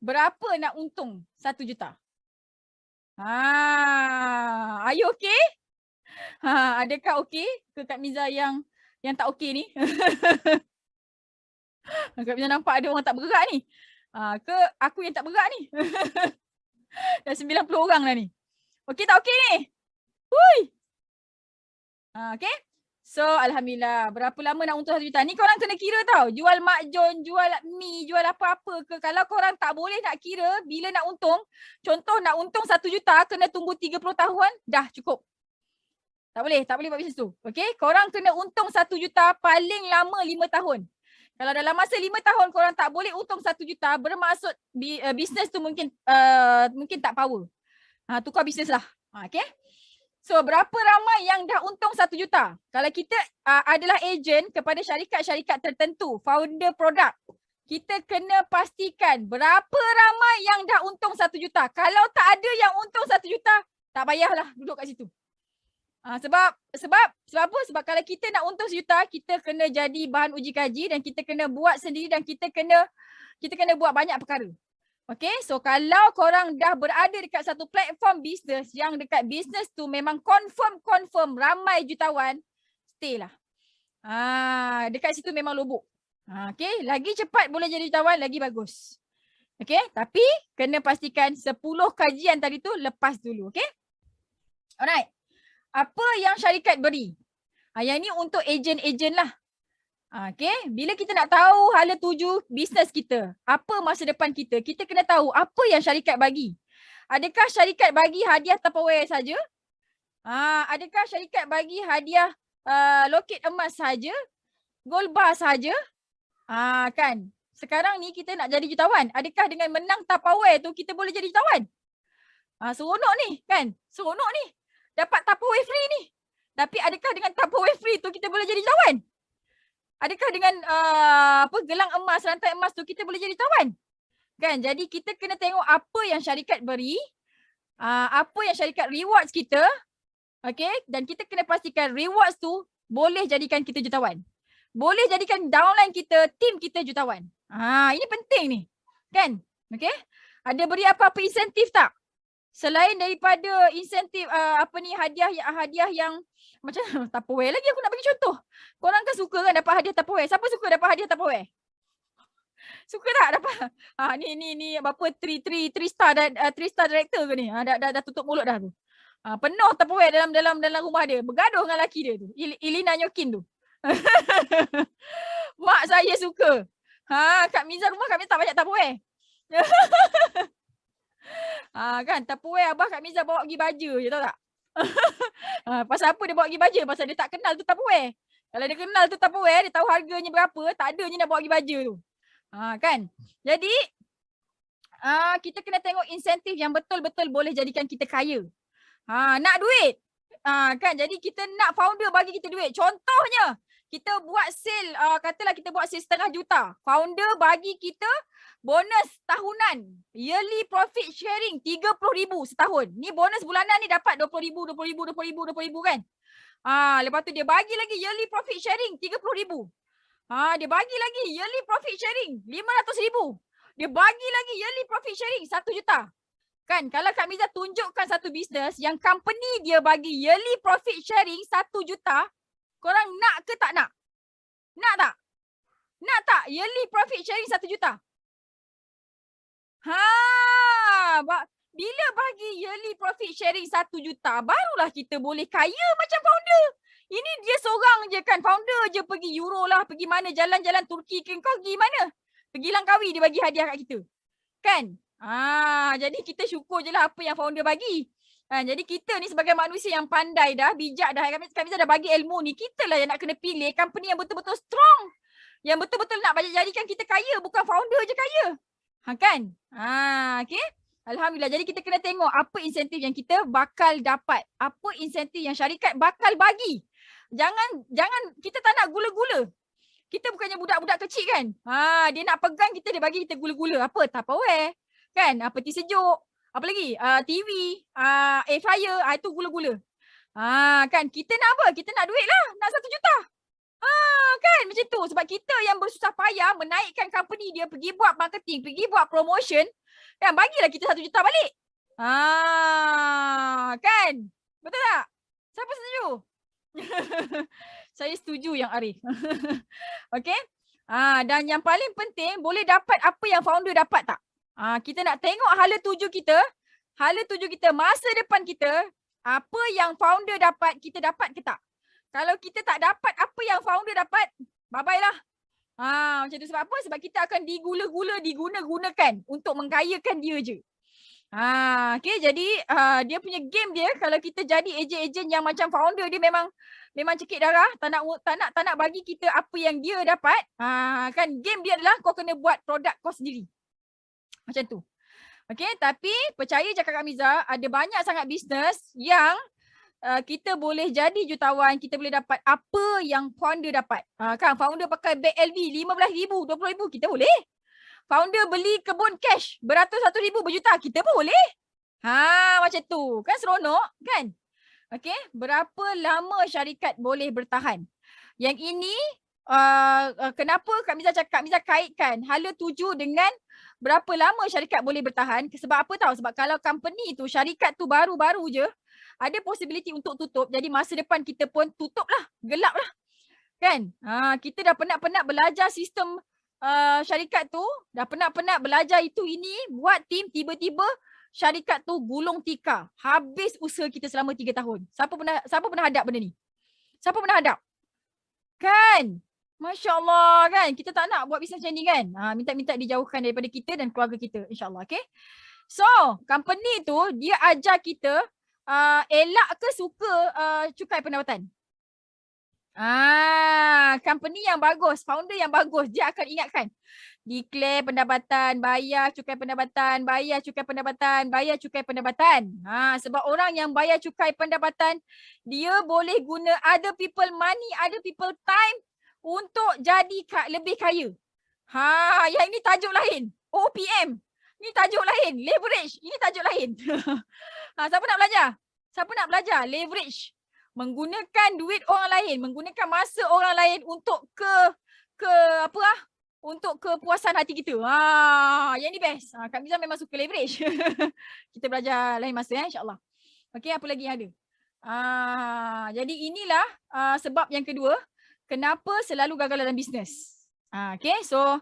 berapa nak untung 1 juta. Are you okay? Adakah okay ke Kak Miza yang tak okay ni? Kak Miza nampak ada orang tak bergerak ni. Ke aku yang tak bergerak ni? Dah 90 orang dah ni. Okay tak okay ni? Hui. Okay. So Alhamdulillah. Berapa lama nak untung 1 juta? Ni korang kena kira tau. Jual makjon, jual mi, jual apa-apa ke. Kalau korang tak boleh nak kira bila nak untung. Contoh nak untung 1 juta kena tunggu 30 tahun. Dah cukup. Tak boleh buat bisnes tu. Okay. Korang kena untung 1 juta paling lama 5 tahun. Kalau dalam masa 5 tahun korang tak boleh untung 1 juta, bermaksud bisnes tu mungkin tak power. Tukar bisnes lah. Okay. So berapa ramai yang dah untung 1 juta? Kalau kita adalah ejen kepada syarikat-syarikat tertentu, founder produk, kita kena pastikan berapa ramai yang dah untung 1 juta. Kalau tak ada yang untung 1 juta, tak payahlah duduk kat situ. Sebab apa? Sebab kalau kita nak untung 1 juta, kita kena jadi bahan uji kaji dan kita kena buat sendiri dan kita kena buat banyak perkara. Okay, so kalau korang dah berada dekat satu platform bisnes yang dekat bisnes tu memang confirm ramai jutawan, stay lah. Dekat situ memang lubuk. Okay, lagi cepat boleh jadi jutawan, lagi bagus. Okay, tapi kena pastikan 10 kajian tadi tu lepas dulu. Okay, alright. Apa yang syarikat beri? Yang ni untuk ejen-ejen lah. Okay, bila kita nak tahu hala tuju bisnes kita, apa masa depan kita, kita kena tahu apa yang syarikat bagi. Adakah syarikat bagi hadiah Tupperware saja? Adakah syarikat bagi hadiah loket emas saja? Gold bar saja? Kan, sekarang ni kita nak jadi jutawan. Adakah dengan menang Tupperware tu kita boleh jadi jutawan? Seronok ni kan? Seronok ni. Dapat Tupperware free ni. Tapi adakah dengan Tupperware free tu kita boleh jadi jutawan? Adakah dengan gelang emas, rantai emas tu kita boleh jadi jutawan? Kan? Jadi kita kena tengok apa yang syarikat beri, apa yang syarikat rewards kita, okay? Dan kita kena pastikan rewards tu boleh jadikan kita jutawan. Boleh jadikan downline kita, team kita jutawan. Ini penting ni. Kan? Okay? Ada beri apa-apa insentif tak? Selain daripada insentif hadiah yang macam Tupperware lagi aku nak bagi contoh. Korang kan suka kan dapat hadiah Tupperware? Siapa suka dapat hadiah Tupperware? Suka tak dapat? Ni apa 3 star dan 3 star director ke ni? Dah tutup mulut dah tu. Penuh Tupperware dalam rumah dia. Bergaduh dengan laki dia tu. Ilina Nyokin tu. Mak saya suka. Kak Miza rumah Kak Miza tak banyak Tupperware. Kan Tupperware abah Kak Miza bawa pergi baja je, tahu tak? Pasal apa dia bawa pergi baja? Pasal dia tak kenal tu Tupperware. Kalau dia kenal tu Tupperware, dia tahu harganya berapa, tak adanya nak bawa pergi baja tu. Kan? Jadi kita kena tengok insentif yang betul-betul boleh jadikan kita kaya. Nak duit. Kan? Jadi kita nak founder bagi kita duit. Contohnya, kita buat sale, katalah kita buat sale 500,000 juta. Founder bagi kita bonus tahunan. Yearly profit sharing 30,000 setahun. Ni bonus bulanan ni dapat 20,000 kan. Lepas tu dia bagi lagi yearly profit sharing 30,000. Dia bagi lagi yearly profit sharing 500,000. Dia bagi lagi yearly profit sharing 1 juta. Kan, kalau Kak Miza tunjukkan satu bisnes yang company dia bagi yearly profit sharing 1 juta, korang nak ke tak nak? Nak tak? Nak tak yearly profit sharing 1 juta? Bila bagi yearly profit sharing 1 juta, barulah kita boleh kaya macam founder. Ini dia seorang je kan, founder je pergi Euro lah, pergi mana, jalan-jalan Turki ke, kau pergi mana? Pergi Langkawi dia bagi hadiah kat kita. Kan? Jadi kita syukur je lah apa yang founder bagi. Jadi kita ni sebagai manusia yang pandai dah, bijak dah, kami dah bagi ilmu ni, kita lah yang nak kena pilih company yang betul-betul strong. Yang betul-betul nak jadikan kita kaya, bukan founder je kaya. Kan? Okay. Alhamdulillah. Jadi kita kena tengok apa insentif yang kita bakal dapat. Apa insentif yang syarikat bakal bagi. Jangan kita tak nak gula-gula. Kita bukannya budak-budak kecil kan. Dia nak pegang kita, dia bagi kita gula-gula. Apa? Tupperware. Kan? Peti sejuk. Apa lagi? TV, air fryer, itu gula-gula. Kan? Kita nak apa? Kita nak duit lah. Nak 1 juta. Kan? Macam tu. Sebab kita yang bersusah payah menaikkan company dia, pergi buat marketing, pergi buat promotion. Kan? Bagilah kita 1 juta balik. Kan? Betul tak? Siapa setuju? Saya setuju yang Arif. Okay? Dan yang paling penting, boleh dapat apa yang founder dapat tak? Kita nak tengok hala tuju kita, masa depan kita, apa yang founder dapat, kita dapat ke tak? Kalau kita tak dapat apa yang founder dapat, bye-bye lah. Macam tu. Sebab apa? Sebab kita akan diguna-gunakan untuk mengkayakan dia je. Okay, jadi dia punya game dia, kalau kita jadi ejen-ejen yang macam founder, dia memang cekik darah, tak nak bagi kita apa yang dia dapat. Kan game dia adalah kau kena buat produk kau sendiri. Macam tu. Okay, tapi percaya cakap Kak Miza, ada banyak sangat bisnes yang kita boleh jadi jutawan, kita boleh dapat apa yang founder dapat. Kan founder pakai beg LV RM15,000, RM20,000, kita boleh. Founder beli kebun cash beratus-ratus ribu, berjuta, kita pun boleh. Macam tu. Kan seronok kan? Okay, berapa lama syarikat boleh bertahan? Yang ini kenapa Kak Miza kaitkan hala tuju dengan berapa lama syarikat boleh bertahan. Sebab apa tahu? Sebab kalau company tu, syarikat tu baru-baru je, ada possibility untuk tutup. Jadi masa depan kita pun tutup lah, gelap lah. Kan? Kita dah penat-penat belajar sistem syarikat tu, dah penat-penat belajar itu ini, buat tim, tiba-tiba syarikat tu gulung tikar. Habis usaha kita selama 3 tahun. Siapa pernah hadap benda ni? Siapa pernah hadap? Kan? Masya Allah kan? Kita tak nak buat bisnes macam ni kan? Minta dijauhkan daripada kita dan keluarga kita, insyaAllah. Okay? So, company tu dia ajar kita elak ke suka cukai pendapatan. Company yang bagus, founder yang bagus, dia akan ingatkan. Declare pendapatan, bayar cukai pendapatan, bayar cukai pendapatan, bayar cukai pendapatan. Sebab orang yang bayar cukai pendapatan, dia boleh guna other people money, other people time untuk jadi lebih kaya. Yang ini tajuk lain. OPM. Ini tajuk lain. Leverage. Ini tajuk lain. Siapa nak belajar? Siapa nak belajar? Leverage. Menggunakan duit orang lain, menggunakan masa orang lain untuk untuk kepuasan hati kita. Yang ni best. Kak Miza memang suka leverage. Kita belajar lain masa insya-Allah. Okey, apa lagi yang ada? Jadi inilah sebab yang kedua kenapa selalu gagal dalam bisnes. Okay, so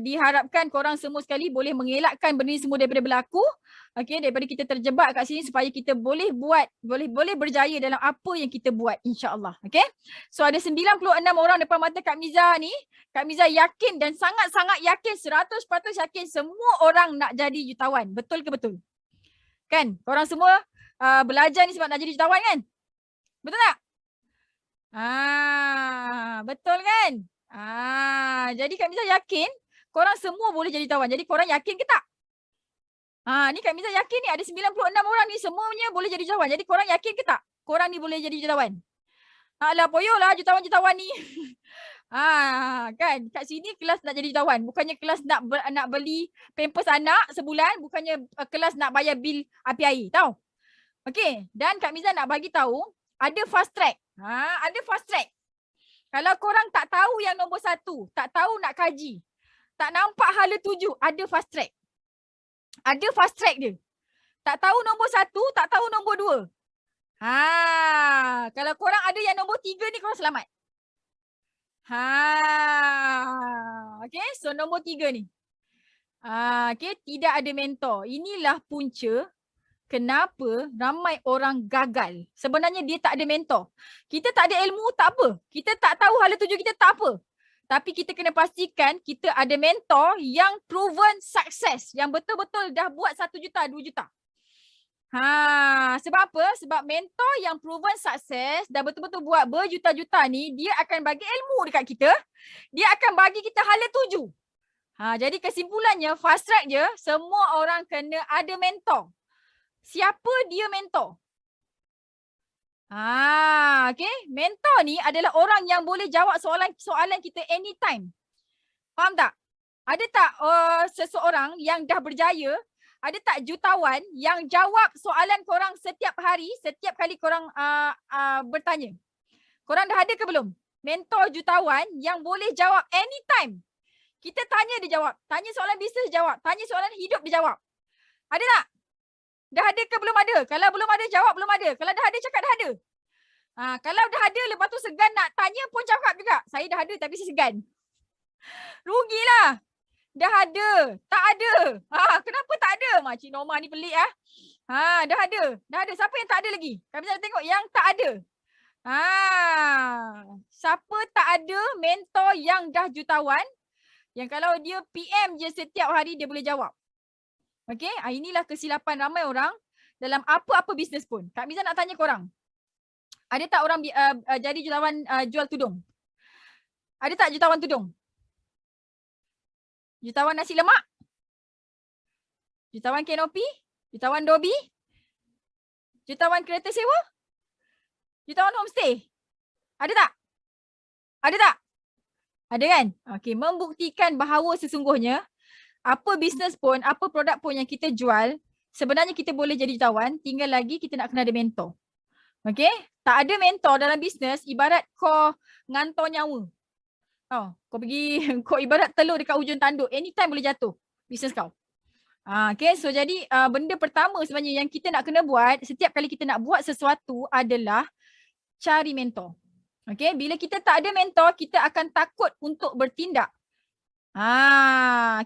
diharapkan korang semua sekali boleh mengelakkan benda ni semua daripada berlaku. Okay, daripada kita terjebak kat sini supaya kita boleh berjaya dalam apa yang kita buat, insya-Allah. Okay, so ada 96 orang depan mata Kak Miza ni. Kak Miza yakin dan sangat-sangat yakin, 100% yakin semua orang nak jadi jutawan. Betul ke betul? Kan? Korang semua belajar ni sebab nak jadi jutawan kan? Betul tak? Betul kan? Jadi Kak Miza yakin korang semua boleh jadi jutawan. Jadi korang yakin ke tak? Ni Kak Miza yakin ni ada 96 orang ni semuanya boleh jadi jutawan. Jadi korang yakin ke tak? Korang ni boleh jadi jutawan. Alah poyolah jutawan-jutawan ni. Kan kat sini kelas nak jadi jutawan, bukannya kelas nak beli pampers anak sebulan, bukannya kelas nak bayar bil api air, tahu? Okey, dan Kak Miza nak bagi tahu ada fast track. Ada fast track. Kalau korang tak tahu yang nombor 1, tak tahu nak kaji, tak nampak hala tuju, ada fast track. Ada fast track dia. Tak tahu nombor 1, tak tahu nombor 2. Kalau korang ada yang nombor 3 ni, korang selamat. Okay, so nombor 3 ni. Okay, tidak ada mentor. Inilah punca kenapa ramai orang gagal. Sebenarnya dia tak ada mentor. Kita tak ada ilmu, tak apa. Kita tak tahu hala tuju kita, tak apa. Tapi kita kena pastikan kita ada mentor yang proven sukses. Yang betul-betul dah buat 1 juta, 2 juta. Sebab apa? Sebab mentor yang proven sukses dan betul-betul buat berjuta-juta ni, dia akan bagi ilmu dekat kita. Dia akan bagi kita hala tuju. Jadi kesimpulannya, fast track je, semua orang kena ada mentor. Siapa dia mentor? Okay. Mentor ni adalah orang yang boleh jawab soalan kita anytime. Faham tak? Ada tak seseorang yang dah berjaya, ada tak jutawan yang jawab soalan korang setiap hari, setiap kali korang bertanya? Korang dah ada ke belum? Mentor jutawan yang boleh jawab anytime. Kita tanya dia jawab. Tanya soalan bisnes dia jawab. Tanya soalan hidup dia jawab. Ada tak? Dah ada ke belum ada? Kalau belum ada, jawab belum ada. Kalau dah ada, cakap dah ada. Kalau dah ada, lepas tu segan nak tanya pun cakap juga. Saya dah ada tapi saya segan. Rugilah. Dah ada. Tak ada. Kenapa tak ada? Cik Norma ni pelik dah ada. Dah ada. Siapa yang tak ada lagi? Kami nak tengok yang tak ada. Siapa tak ada mentor yang dah jutawan, yang kalau dia PM je setiap hari dia boleh jawab. Okay, inilah kesilapan ramai orang dalam apa-apa bisnes pun. Kak Miza nak tanya korang. Ada tak orang jadi jutawan jual tudung? Ada tak jutawan tudung? Jutawan nasi lemak? Jutawan kanopi? Jutawan dobi? Jutawan kereta sewa? Jutawan homestay? Ada tak? Ada tak? Ada kan? Okay, membuktikan bahawa sesungguhnya apa bisnes pun, apa produk pun yang kita jual, sebenarnya kita boleh jadi jutawan, tinggal lagi kita nak kena ada mentor. Okay? Tak ada mentor dalam bisnes, ibarat kau ngantor nyawa. Kau pergi, kau ibarat telur dekat hujung tanduk, anytime boleh jatuh bisnes kau. Okay, so jadi benda pertama sebenarnya yang kita nak kena buat setiap kali kita nak buat sesuatu adalah cari mentor. Okay, bila kita tak ada mentor, kita akan takut untuk bertindak.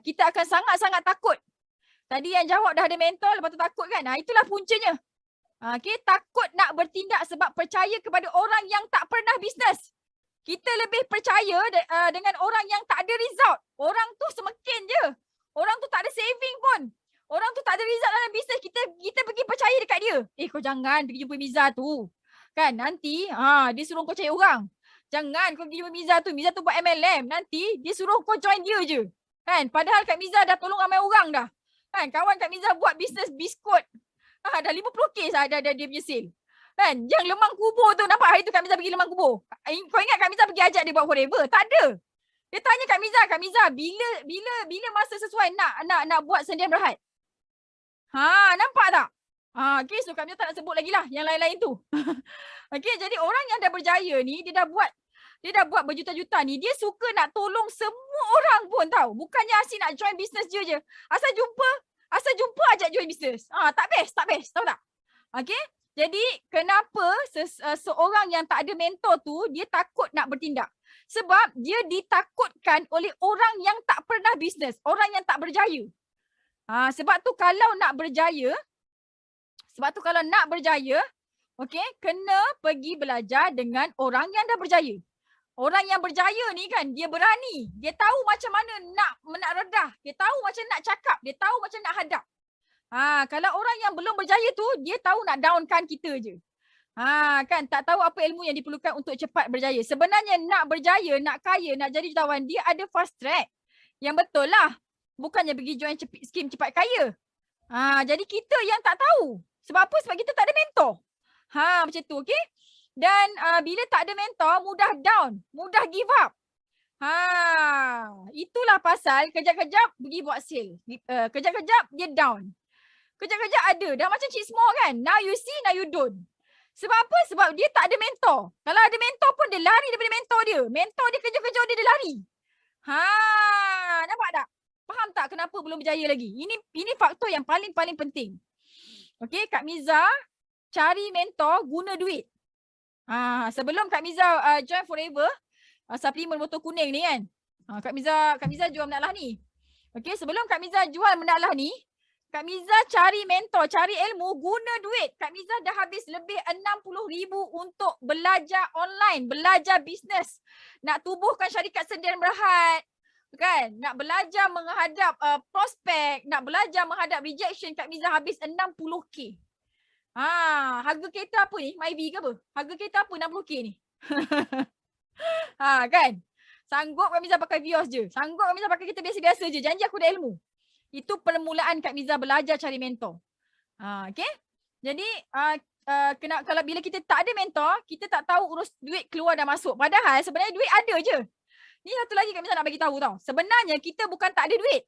Kita akan sangat-sangat takut. Tadi yang jawab dah ada mentor, lepas tu takut kan? Itulah puncanya. Okay, takut nak bertindak sebab percaya kepada orang yang tak pernah bisnes. Kita lebih percaya dengan orang yang tak ada result. Orang tu semekin je. Orang tu tak ada saving pun. Orang tu tak ada result dalam bisnes. Kita pergi percaya dekat dia. Kau jangan pergi jumpa Miza tu. Kan nanti dia suruh kau cari orang. Jangan kau pergi jumpa Miza tu. Miza tu buat MLM. Nanti dia suruh kau join dia je. Kan? Padahal Kak Miza dah tolong ramai orang dah. Kan? Kawan Kak Miza buat bisnes biskut. Dah 50k dah dia punya sale. Kan? Yang lemang kubur tu, nampak hari tu Kak Miza pergi lemang kubur. Kau ingat Kak Miza pergi ajak dia buat forever? Tak ada. Dia tanya Kak Miza, bila masa sesuai nak buat sendian berhad? Nampak tak? Okay, so Kak Miza tak nak sebut lagi lah yang lain-lain tu. Okay, jadi orang yang dah berjaya ni, dia dah buat berjuta-juta ni, dia suka nak tolong semua orang pun tahu. Bukannya asyik nak join bisnes dia je. Asal jumpa ajak join bisnes. Tak best, tahu tak? Okay, jadi kenapa seorang yang tak ada mentor tu, dia takut nak bertindak? Sebab dia ditakutkan oleh orang yang tak pernah bisnes, orang yang tak berjaya. Sebab tu kalau nak berjaya, okay, kena pergi belajar dengan orang yang dah berjaya. Orang yang berjaya ni kan, dia berani. Dia tahu macam mana nak redah. Dia tahu macam nak cakap. Dia tahu macam nak hadap. Kalau orang yang belum berjaya tu, dia tahu nak downkan kita je. Kan, tak tahu apa ilmu yang diperlukan untuk cepat berjaya. Sebenarnya nak berjaya, nak kaya, nak jadi jutawan, dia ada fast track. Yang betul lah. Bukannya pergi join skim cepat kaya. Jadi kita yang tak tahu. Sebab apa? Sebab kita tak ada mentor. Macam tu, okay? Dan bila tak ada mentor, mudah down, mudah give up. Itulah pasal kejap-kejap pergi buat sale. Kejap-kejap dia down. Kejap-kejap ada. Dah macam Cik Small kan? Now you see, now you don't. Sebab apa? Sebab dia tak ada mentor. Kalau ada mentor pun dia lari daripada mentor dia. Mentor dia kejap-kejap dia lari. Nampak tak? Faham tak kenapa belum berjaya lagi? Ini faktor yang paling penting. Okay, Kak Miza cari mentor guna duit. Sebelum Kak Miza join Forever, suplemen botol kuning ni kan. Kak Miza jual menaklah ni. Okay, sebelum Kak Miza jual menaklah ni, Kak Miza cari mentor, cari ilmu guna duit. Kak Miza dah habis lebih 60,000 untuk belajar online, belajar bisnes. Nak tubuhkan syarikat sendian berhad. Kan? Nak belajar menghadap prospek, nak belajar menghadap rejection, Kak Miza habis 60k. Harga kereta apa ni? Myvi ke apa? Harga kereta apa 60K ni? Kan? Sanggup Kak Miza pakai Vios je. Sanggup Kak Miza pakai kereta biasa-biasa je. Janji aku ada ilmu. Itu permulaan Kak Miza belajar cari mentor. Okay? Jadi kalau bila kita tak ada mentor, kita tak tahu urus duit keluar dan masuk. Padahal sebenarnya duit ada je. Ni satu lagi Kak Miza nak bagi tahu tau. Sebenarnya kita bukan tak ada duit.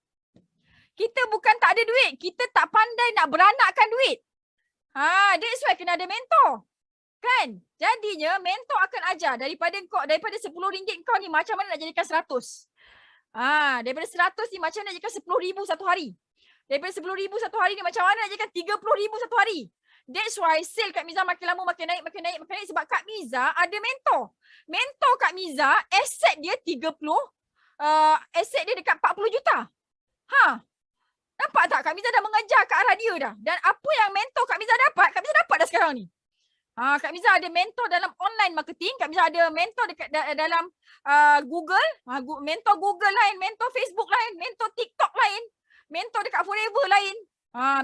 Kita bukan tak ada duit. Kita tak pandai nak beranakkan duit. That's why kena ada mentor. Kan? Jadinya mentor akan ajar daripada RM10 kau ni macam mana nak jadikan 100. Daripada 100 ni macam mana nak jadikan 10,000 satu hari. Daripada 10,000 satu hari ni macam mana nak jadikan 30,000 satu hari. That's why sale Kak Miza makin lama makin naik sebab Kak Miza ada mentor. Mentor Kak Miza, aset dia 30, aset dia dekat 40 juta. Nampak tak? Kak Miza dah mengejar ke arah dia dah. Dan apa yang mentor Kak Miza dapat, Kak Miza dapat dah sekarang ni. Kak Miza ada mentor dalam online marketing. Kak Miza ada mentor dekat dalam Google. Mentor Google lain, mentor Facebook lain, mentor TikTok lain, mentor dekat Forever lain.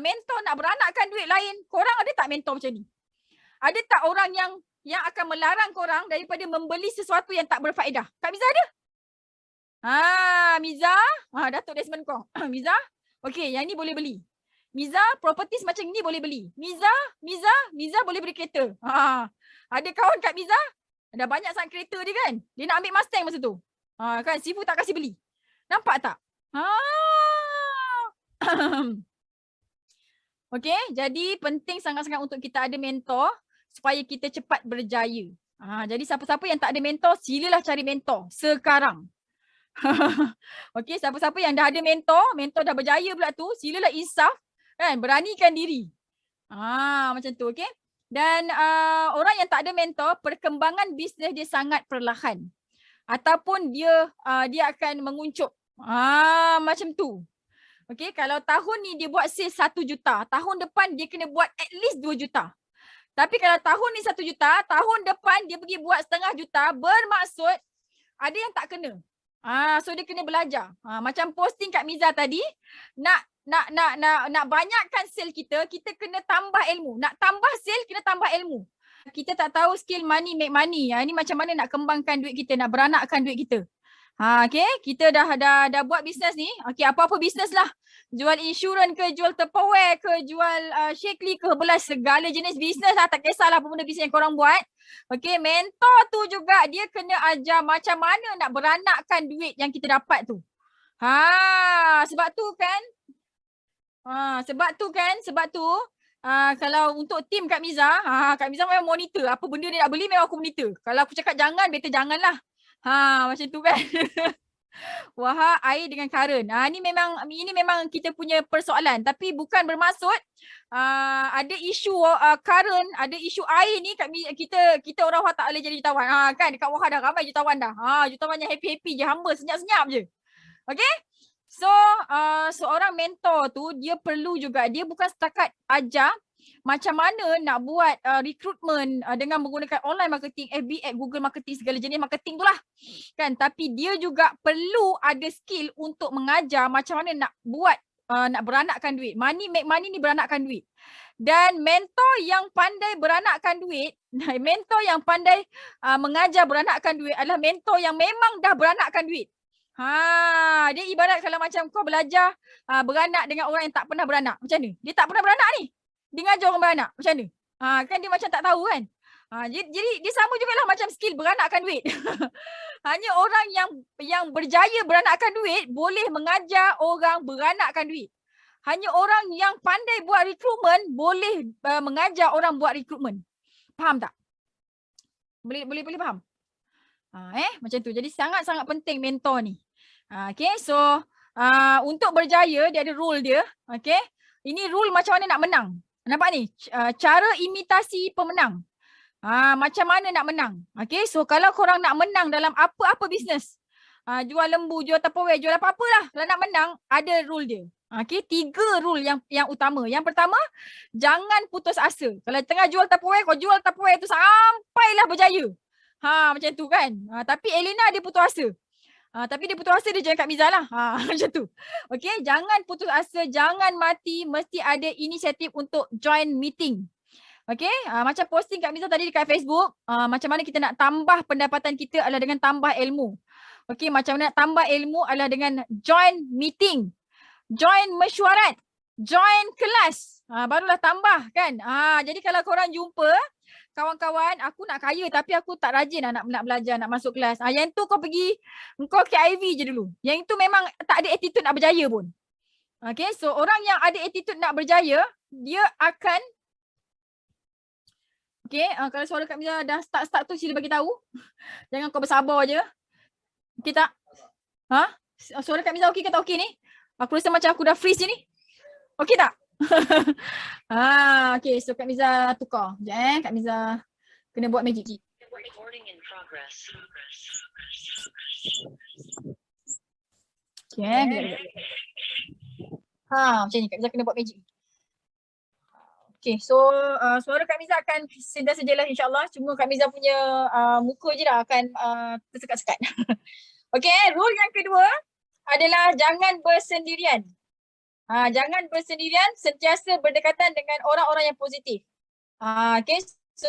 Mentor nak beranakkan duit lain. Korang ada tak mentor macam ni? Ada tak orang yang akan melarang korang daripada membeli sesuatu yang tak berfaedah? Kak Miza ada? Miza? Datuk Desmond kau. Miza? Okey, yang ni boleh beli. Miza, properties macam ni boleh beli. Miza boleh beli kereta. Ada kawan Kak Miza, dah banyak sangat kereta dia kan. Dia nak ambil Mustang masa tu. Kan, Sifu tak kasih beli. Nampak tak? Okey, jadi penting sangat-sangat untuk kita ada mentor supaya kita cepat berjaya. Jadi siapa-siapa yang tak ada mentor, silalah cari mentor sekarang. Okey, siapa-siapa yang dah ada mentor dah berjaya pula tu, silalah insaf, kan, beranikan diri. Macam tu, okey. Dan orang yang tak ada mentor, perkembangan bisnes dia sangat perlahan. Ataupun dia akan menguncup. Macam tu. Okey, kalau tahun ni dia buat sales 1 juta, tahun depan dia kena buat at least 2 juta. Tapi kalau tahun ni 1 juta, tahun depan dia pergi buat setengah juta, bermaksud ada yang tak kena. So dia kena belajar. Macam posting Kak Miza tadi, nak banyakkan sale kita kena tambah ilmu. Nak tambah sale, kena tambah ilmu. Kita tak tahu skill money make money. Ini macam mana nak kembangkan duit kita, nak beranakkan duit kita. Okay, kita dah buat bisnes ni. Okay, apa-apa bisnes lah. Jual insurans ke, jual Tupperware ke, jual Shakely ke, belas segala jenis bisnes lah. Tak kisahlah apa benda bisnes yang korang buat. Okay, mentor tu juga dia kena ajar macam mana nak beranakkan duit yang kita dapat tu. Sebab tu kalau untuk tim Kak Miza, Kak Miza memang monitor. Apa benda dia nak beli memang aku monitor. Kalau aku cakap jangan, better janganlah. Macam tu kan. Wahak air dengan current. Ini memang kita punya persoalan, tapi bukan bermaksud ada isu current, ada isu air ni kita orang Wahak tak boleh jadi jutawan. Kan dekat Wahak dah ramai jutawan dah. Jutawan yang happy-happy je, hamba senyap-senyap je. Okay? So seorang mentor tu dia perlu juga, dia bukan setakat ajar macam mana nak buat recruitment dengan menggunakan online marketing, FB ad, Google marketing, segala jenis marketing tu lah. Kan? Tapi dia juga perlu ada skill untuk mengajar macam mana nak buat, nak beranakkan duit. Money make money ni beranakkan duit. Dan mentor yang pandai beranakkan duit, mentor yang pandai mengajar beranakkan duit adalah mentor yang memang dah beranakkan duit. Dia ibarat kalau macam kau belajar beranak dengan orang yang tak pernah beranak. Macam mana? Dia tak pernah beranak ni. Dia ngajar orang beranak. Macam mana? Kan dia macam tak tahu kan? Jadi dia sama jugalah macam skill beranakkan duit. Hanya orang yang berjaya beranakkan duit boleh mengajar orang beranakkan duit. Hanya orang yang pandai buat recruitment boleh mengajar orang buat recruitment. Faham tak? Boleh faham? Macam tu. Jadi sangat-sangat penting mentor ni. Okay, so untuk berjaya dia ada rule dia. Okay, ini rule macam mana nak menang. Nampak ni? Cara imitasi pemenang. Macam mana nak menang. Okay, so kalau korang nak menang dalam apa-apa bisnes, jual lembu, jual Tupperware, jual apa-apalah, kalau nak menang, ada rule dia. Okay, 3 rule yang utama. Yang pertama, jangan putus asa. Kalau tengah jual Tupperware, kau jual Tupperware tu sampailah berjaya. Macam tu kan. Tapi Elena dia putus asa. Tapi dia putus asa dia join Kak Miza lah. Macam tu. Okay, jangan putus asa, jangan mati, mesti ada inisiatif untuk join meeting. Okay, macam posting Kak Miza tadi dekat Facebook, macam mana kita nak tambah pendapatan kita adalah dengan tambah ilmu. Okay, macam mana nak tambah ilmu adalah dengan join meeting, join mesyuarat, join kelas. Barulah tambah kan. Jadi kalau korang jumpa kawan-kawan, aku nak kaya tapi aku tak rajin nak belajar, nak masuk kelas. Yang tu kau pergi, kau KIV je dulu. Yang itu memang tak ada attitude nak berjaya pun. Okay, so orang yang ada attitude nak berjaya, dia akan okay, kalau suara Kak Miza dah start tu sila bagi tahu. Jangan kau bersabar je. Okey tak? Suara Kak Miza okey ke tak okey ni? Aku rasa macam aku dah freeze je ni. Okey tak? Okey, so Kak Miza tukar. Sekejap Kak Miza kena buat magic. Okey, macam ni Kak Miza kena buat magic. Okay, so suara Kak Miza akan sedar sejelas insyaAllah. Cuma Kak Miza punya muka je dah akan tersekat-sekat. Okay, rule yang kedua adalah jangan bersendirian. Jangan bersendirian, sentiasa berdekatan dengan orang-orang yang positif. Okay, so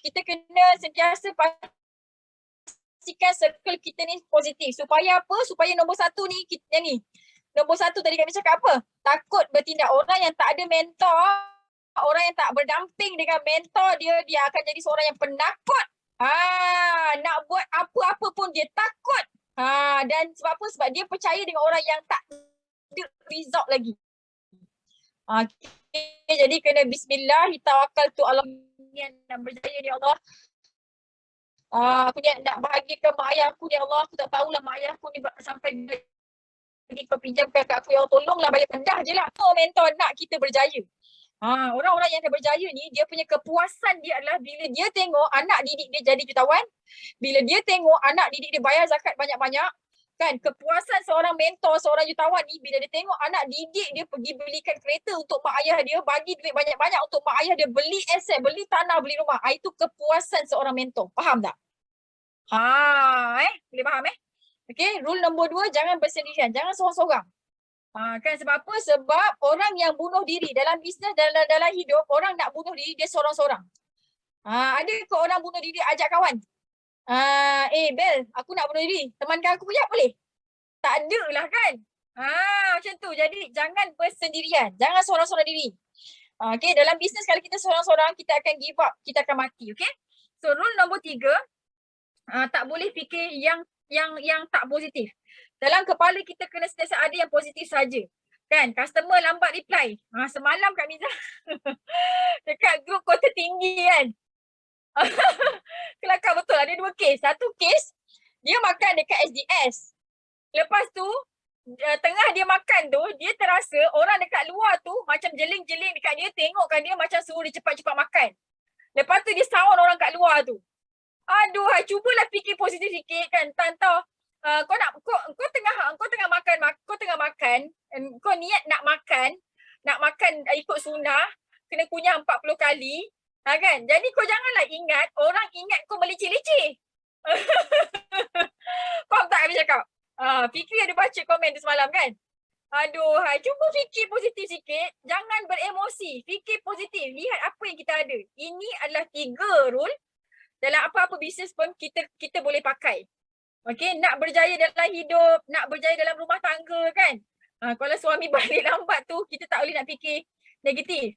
kita kena sentiasa pastikan circle kita ni positif. Supaya apa? Supaya nombor satu ni, kita ni. Nombor satu tadi Kak Miza cakap apa? Takut bertindak. Orang yang tak ada mentor, orang yang tak berdamping dengan mentor dia akan jadi seorang yang penakut. Nak buat apa-apa pun dia takut. Dan sebab apa? Sebab dia percaya dengan orang yang tak ada result lagi. Okay, jadi kena bismillah, tawakkaltu ala nak berjaya ya Allah. Aku ni nak bahagikan mak ayah aku ya Allah. Aku tak tahulah mak ayah aku ni sampai pergi kau pinjamkan kat aku ya Allah. Tolonglah balik pendah je lah. Mentor nak kita berjaya. Orang-orang yang dah berjaya ni, dia punya kepuasan dia adalah bila dia tengok anak didik dia jadi jutawan, bila dia tengok anak didik dia bayar zakat banyak-banyak, kan, kepuasan seorang mentor, seorang jutawan ni, bila dia tengok anak didik dia pergi belikan kereta untuk mak ayah dia, bagi duit banyak-banyak untuk mak ayah dia, beli aset, beli tanah, beli rumah. Itu kepuasan seorang mentor. Faham tak? Boleh faham Okay, rule nombor 2, jangan bersendirian, jangan seorang-seorang. Kan sebab apa? Sebab orang yang bunuh diri dalam bisnes, dalam hidup, orang nak bunuh diri dia seorang-seorang. Ada ke orang bunuh diri ajak kawan? Bel, aku nak bunuh diri. Temankan aku ya boleh? Tak ada lah kan? Macam tu. Jadi jangan bersendirian. Jangan seorang-seorang diri. Okay, dalam bisnes kalau kita seorang-seorang, kita akan give up. Kita akan mati. Okay? So rule nombor 3, tak boleh fikir yang tak positif. Dalam kepala kita kena sentiasa ada yang positif saja. Kan? Customer lambat reply. Semalam Kak Miza dekat grup kota tinggi kan. Kelakar betul. Ada 2 kes. Satu kes, dia makan dekat SDS. Lepas tu, tengah dia makan tu, dia terasa orang dekat luar tu macam jeling-jeling dekat dia. Tengokkan dia macam suruh dia cepat-cepat makan. Lepas tu dia sound orang kat luar tu. Aduh, cubalah fikir positif sikit kan. Tantau. Kau tengah makan, kau niat nak makan ikut sunnah, kena kunyah 40 kali, kan? Jadi kau janganlah ingat orang ingat kau meleceh-leceh. Faham tak apa cakap? Fikri ada baca komen tu semalam kan? Aduh, cuba fikir positif sikit, jangan beremosi, fikir positif, lihat apa yang kita ada. Ini adalah 3 rule dalam apa-apa bisnes pun kita boleh pakai. Okay, nak berjaya dalam hidup, nak berjaya dalam rumah tangga kan. Kalau suami balik lambat tu, kita tak boleh nak fikir negatif.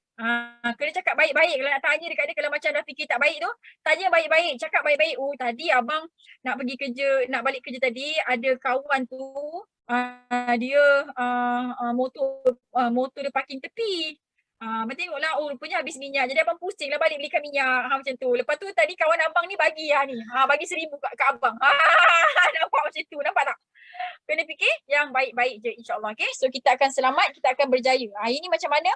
Kena cakap baik-baik. Kalau nak tanya dekat dia, kalau macam dah fikir tak baik tu, tanya baik-baik, cakap baik-baik. Oh, tadi abang nak pergi kerja, nak balik kerja tadi, ada kawan tu, dia motor dia parking tepi. Abang tengoklah, oh rupanya habis minyak. Jadi abang pusing lah balik belikan minyak. Macam tu. Lepas tu tadi kawan abang ni bagi ni. Bagi 1,000 kat abang. Nampak macam tu. Nampak tak? Kena fikir yang baik-baik je insyaAllah. Okay? So kita akan selamat, kita akan berjaya. Ini macam mana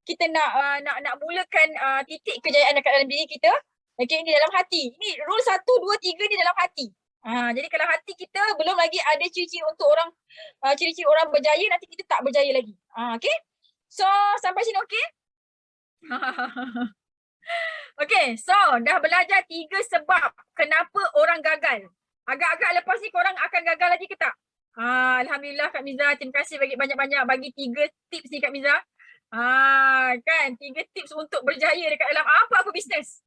kita nak mulakan titik kejayaan dekat dalam diri kita. Okay, ini dalam hati. Ini rule 1, 2, 3 ni dalam hati. Jadi kalau hati kita belum lagi ada ciri-ciri untuk orang, ciri-ciri orang berjaya, nanti kita tak berjaya lagi. Okay? So, sampai sini okey? Okay, so dah belajar 3 sebab kenapa orang gagal. Agak-agak lepas ni korang akan gagal lagi ke tak? Alhamdulillah Kak Miza, terima kasih bagi banyak-banyak bagi 3 tips ni Kak Miza. Kan 3 tips untuk berjaya dekat dalam apa-apa bisnes.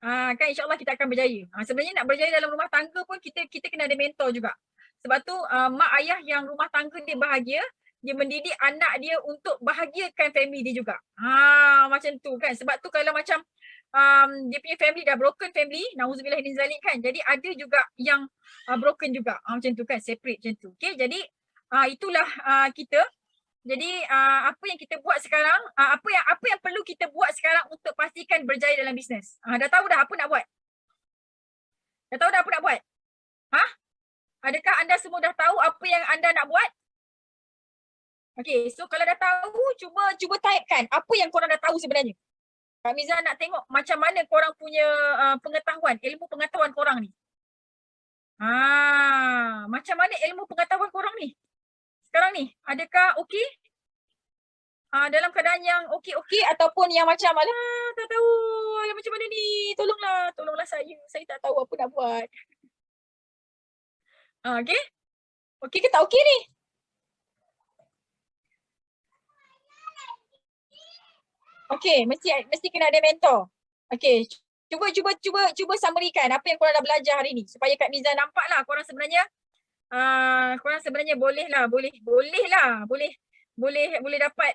Kan insyaAllah kita akan berjaya. Sebenarnya nak berjaya dalam rumah tangga pun kita kena ada mentor juga. Sebab tu mak ayah yang rumah tangga dia bahagia, dia mendidik anak dia untuk bahagiakan family dia juga. Macam tu kan. Sebab tu kalau macam dia punya family dah broken family, na'udzubillah min zalik kan. Jadi ada juga yang broken juga. Macam tu kan, separate macam tu. Okay, jadi itulah kita. Jadi apa yang kita buat sekarang, apa yang perlu kita buat sekarang untuk pastikan berjaya dalam bisnes? Dah tahu dah apa nak buat? Dah tahu dah apa nak buat? Adakah anda semua dah tahu apa yang anda nak buat? Okay, so kalau dah tahu, cuba typekan apa yang korang dah tahu sebenarnya. Kak Miza nak tengok macam mana korang punya pengetahuan, ilmu pengetahuan korang ni. Macam mana ilmu pengetahuan korang ni? Sekarang ni, adakah okey? Dalam keadaan yang okey-okey ataupun yang macam alah tak tahu, alah macam mana ni, tolonglah saya tak tahu apa nak buat. Okey? Okey ke tak okey ni? Okey, mesti kena ada mentor. Okey, cuba summary-kan apa yang korang dah belajar hari ni supaya Kak Miza nampaklah korang sebenarnya boleh dapat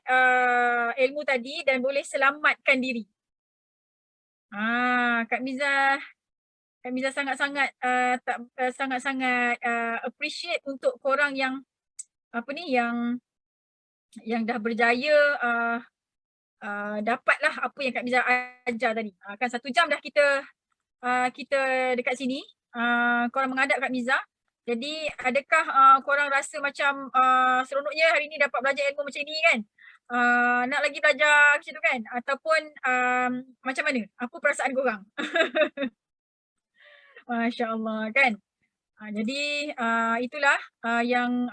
ilmu tadi dan boleh selamatkan diri. Kak Miza sangat-sangat appreciate untuk korang yang yang dah berjaya dapatlah apa yang Kak Miza ajar tadi. Kan 1 jam dah kita dekat sini. Korang menghadap Kak Miza. Jadi adakah korang rasa macam seronoknya hari ni dapat belajar ilmu macam ni kan? Nak lagi belajar macam tu kan? Ataupun macam mana? Apa perasaan korang? Masya Allah kan? Jadi itulah yang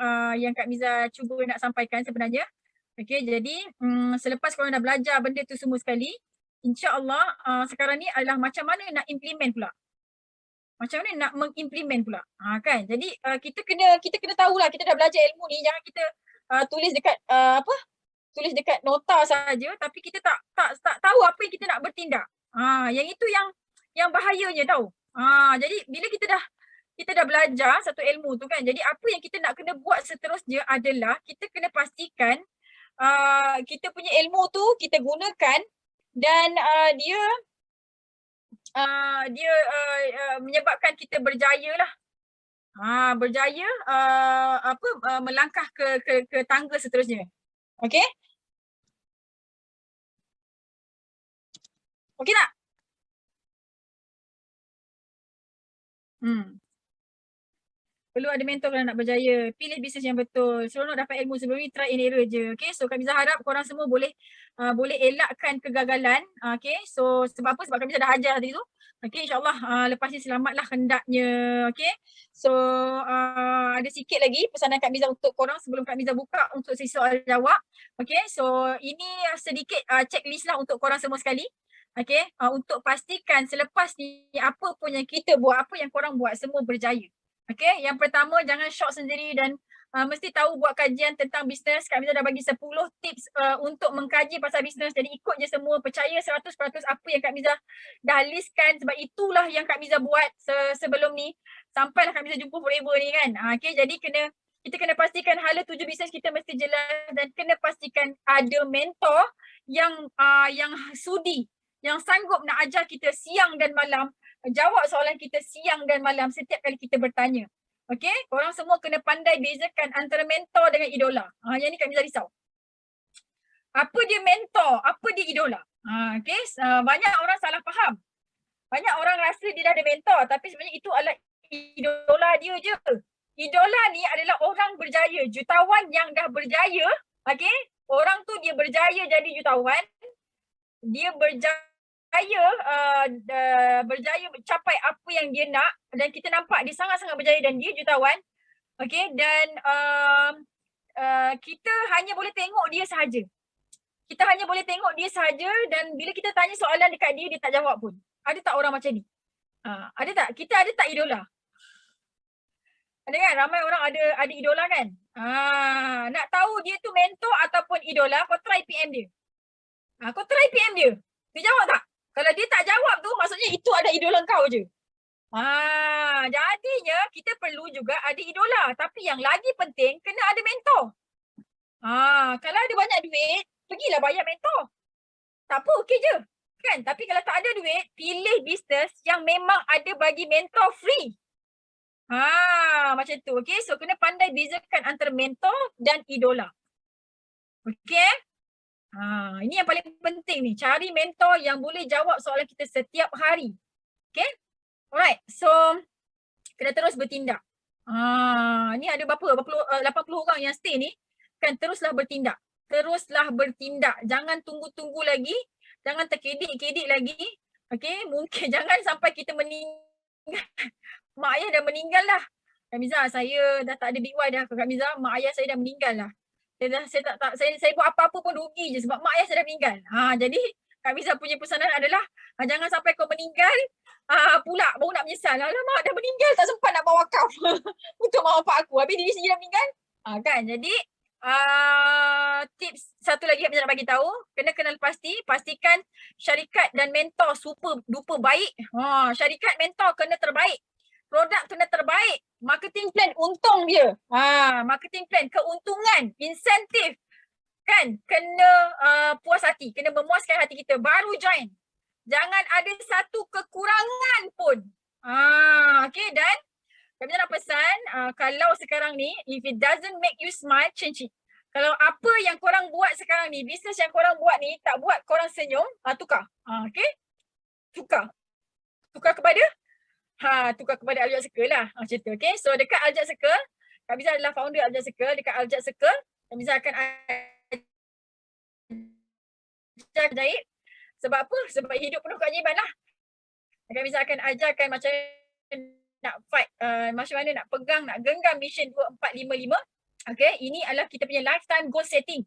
Kak Miza cuba nak sampaikan sebenarnya. Okay, jadi selepas korang dah belajar benda tu semua sekali, insya-Allah sekarang ni adalah macam mana nak implement pula. Macam mana nak mengimplement pula. Kan? Jadi kita kena tahulah kita dah belajar ilmu ni, jangan kita tulis tulis dekat nota saja tapi kita tak tahu apa yang kita nak bertindak. Yang itu yang bahayanya tau. Jadi bila kita dah belajar satu ilmu tu kan, jadi apa yang kita nak kena buat seterusnya adalah kita kena pastikan kita punya ilmu tu kita gunakan dan dia menyebabkan kita berjaya lah. Berjaya melangkah ke tangga seterusnya. Okey? Okey tak? Perlu ada mentor kalau nak berjaya. Pilih bisnes yang betul. Seronok dapat ilmu sebelum ni, try and error je. Okay, so Kak Miza harap korang semua boleh elakkan kegagalan. Okay, so sebab apa? Sebab Kak Miza dah ajar tadi tu. Okay, insyaAllah lepas ni selamatlah hendaknya. Okay, so ada sikit lagi pesanan Kak Miza untuk korang sebelum Kak Miza buka untuk sesi soal jawab. Okay, so ini sedikit checklist lah untuk korang semua sekali. Okay, untuk pastikan selepas ni apa pun yang kita buat, apa yang korang buat, semua berjaya. Okay, yang pertama jangan shock sendiri dan mesti tahu buat kajian tentang bisnes. Kak Miza dah bagi 10 tips untuk mengkaji pasal bisnes. Jadi ikut je semua, percaya 100% apa yang Kak Miza dah listkan sebab itulah yang Kak Miza buat sebelum ni. Sampailah Kak Miza jumpa forever ni kan. Okay, jadi kita kena pastikan hala tuju bisnes kita mesti jelas dan kena pastikan ada mentor yang sudi, yang sanggup nak ajar kita siang dan malam, jawab soalan kita siang dan malam setiap kali kita bertanya. Okay, korang semua kena pandai bezakan antara mentor dengan idola. Yang ni Kak Miza risau. Apa dia mentor? Apa dia idola? Okay, banyak orang salah faham. Banyak orang rasa dia dah ada mentor tapi sebenarnya itu adalah idola dia je. Idola ni adalah orang berjaya, jutawan yang dah berjaya. Okay, orang tu dia berjaya jadi jutawan. Dia berjaya mencapai apa yang dia nak dan kita nampak dia sangat-sangat berjaya dan dia jutawan. Okay, dan kita hanya boleh tengok dia sahaja. Kita hanya boleh tengok dia sahaja dan bila kita tanya soalan dekat dia, dia tak jawab pun. Ada tak orang macam ni? Ada tak? Kita ada tak idola? Ada kan? Ramai orang ada idola kan? Nak tahu dia tu mentor ataupun idola, kau try PM dia. Kau try PM dia. Dia jawab tak? Kalau dia tak jawab tu maksudnya itu ada idola kau je. Jadinya kita perlu juga ada idola. Tapi yang lagi penting kena ada mentor. Kalau ada banyak duit, pergilah bayar mentor. Tak apa, okey je. Kan? Tapi kalau tak ada duit, pilih bisnes yang memang ada bagi mentor free. Macam tu. Okay, so kena pandai bezakan antara mentor dan idola. Okay. Ini yang paling penting ni. Cari mentor yang boleh jawab soalan kita setiap hari. Okay. Alright. So, kena terus bertindak. Ni ada berapa? 80 orang yang stay ni. Kan teruslah bertindak. Teruslah bertindak. Jangan tunggu-tunggu lagi. Jangan terkedik-kedik lagi. Okay. Mungkin jangan sampai kita meninggal. Mak ayah dah meninggal dah. Kak Miza, saya dah tak ada big Y dah. Kak Miza, mak ayah saya dah meninggal lah. Saya buat apa-apa pun rugi je sebab mak ayah saya dah meninggal. Jadi Kak Miza punya pesanan adalah jangan sampai kau meninggal pula baru nak menyesal. Alamak, dah meninggal tak sempat nak bawa wakaf untuk mak bapak aku. Habis diri sendiri dah meninggal. Kan, jadi tips satu lagi Kak Miza nak bagi tahu, kena kenal pastikan syarikat dan mentor super duper baik. Syarikat mentor kena terbaik. Produk kena terbaik. Marketing plan untung dia. Marketing plan, keuntungan, insentif. Kan? Kena puas hati. Kena memuaskan hati kita. Baru join. Jangan ada satu kekurangan pun. Okay, dan kami nak pesan, kalau sekarang ni, if it doesn't make you smile, change it. Kalau apa yang korang buat sekarang ni, bisnes yang korang buat ni, tak buat korang senyum, tukar. Okay? Tukar. Tukar kepada? Tukar kepada Aljat Circle lah. Macam tu. Okay. So dekat Aljat Circle, Kak Miza adalah founder Aljat Circle. Dekat Aljat Circle, Kak Miza akan ajar jahit. Sebab apa? Sebab hidup penuh keajaiban lah. Kak Miza akan ajarkan macam nak fight, macam mana nak pegang, nak genggam Mission 2455. Okay. Ini adalah kita punya lifetime goal setting.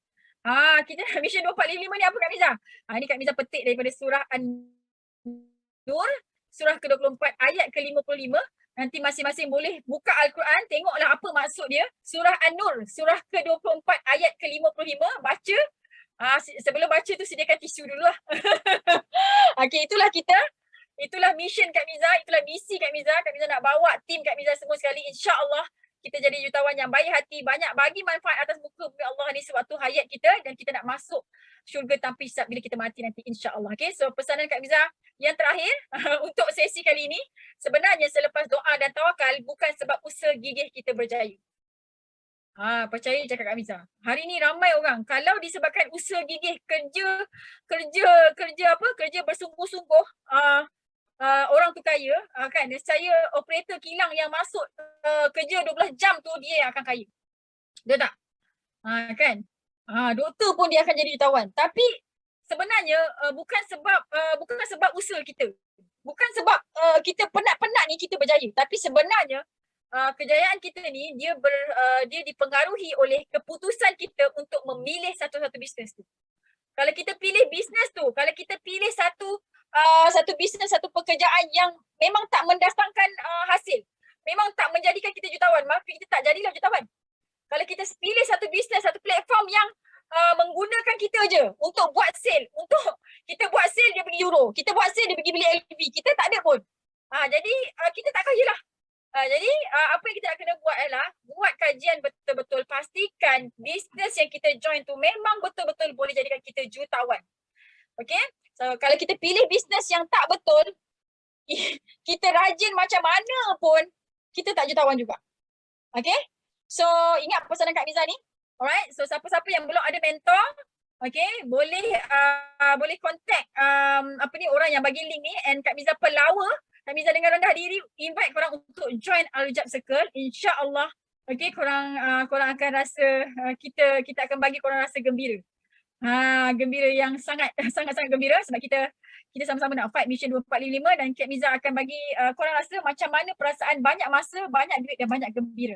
Kita Mission 2455 ni apa Kak Miza? Ni Kak Miza petik daripada surah An-Nur. Surah ke-24 ayat ke-55. Nanti masing-masing boleh buka Al-Quran. Tengoklah apa maksud dia. Surah An-Nur. Surah ke-24 ayat ke-55. Baca. Sebelum baca tu sediakan tisu dulu lah. Okay, itulah kita. Itulah mission Kak Miza. Itulah misi Kak Miza. Kak Miza nak bawa tim Kak Miza semua sekali. InsyaAllah kita jadi jutawan yang baik hati. Banyak bagi manfaat atas muka bumi Allah ni sewaktu hayat kita. Dan kita nak masuk syurga tanpa hisab bila kita mati nanti insyaAllah. Okay, so pesanan Kak Miza yang terakhir untuk sesi kali ini, sebenarnya selepas doa dan tawakal bukan sebab usaha gigih kita berjaya. Percaya cakap Kak Miza. Hari ni ramai orang kalau disebabkan usaha gigih, kerja bersungguh-sungguh, orang tu kaya, kan, saya operator kilang yang masuk kerja 12 jam tu dia yang akan kaya. Dia tak? Kan? Doktor pun dia akan jadi jutawan. Tapi sebenarnya bukan sebab usaha kita. Bukan sebab kita penat-penat ni kita berjaya. Tapi sebenarnya kejayaan kita ni dia dipengaruhi oleh keputusan kita untuk memilih satu-satu bisnes tu. Kalau kita pilih bisnes tu, kalau kita pilih satu bisnes, satu pekerjaan yang memang tak mendatangkan hasil, memang tak menjadikan kita jutawan, maka kita tak jadilah jutawan. Kalau kita pilih satu bisnes, satu platform yang menggunakan kita je untuk buat sale, untuk kita buat sale dia pergi Euro, kita buat sale dia pergi beli LV, kita tak ada pun. Jadi kita tak kaya lah. Jadi apa yang kita nak kena buat adalah buat kajian betul-betul, pastikan bisnes yang kita join tu memang betul-betul boleh jadikan kita jutawan. Okay, so kalau kita pilih bisnes yang tak betul, kita rajin macam mana pun kita tak jutawan juga. Okay, so ingat pesanan Kak Miza ni. Alright, so siapa-siapa yang belum ada mentor, okay, boleh contact orang yang bagi link ni, and Kak Miza pelawa. Kak Miza dengan rendah diri invite korang untuk join Aljat Circle. InsyaAllah, okay, korang akan rasa kita akan bagi korang rasa gembira. Gembira yang sangat gembira sebab kita sama-sama nak fight Mission 2455, dan Kak Miza akan bagi korang rasa macam mana perasaan banyak masa, banyak duit dan banyak gembira.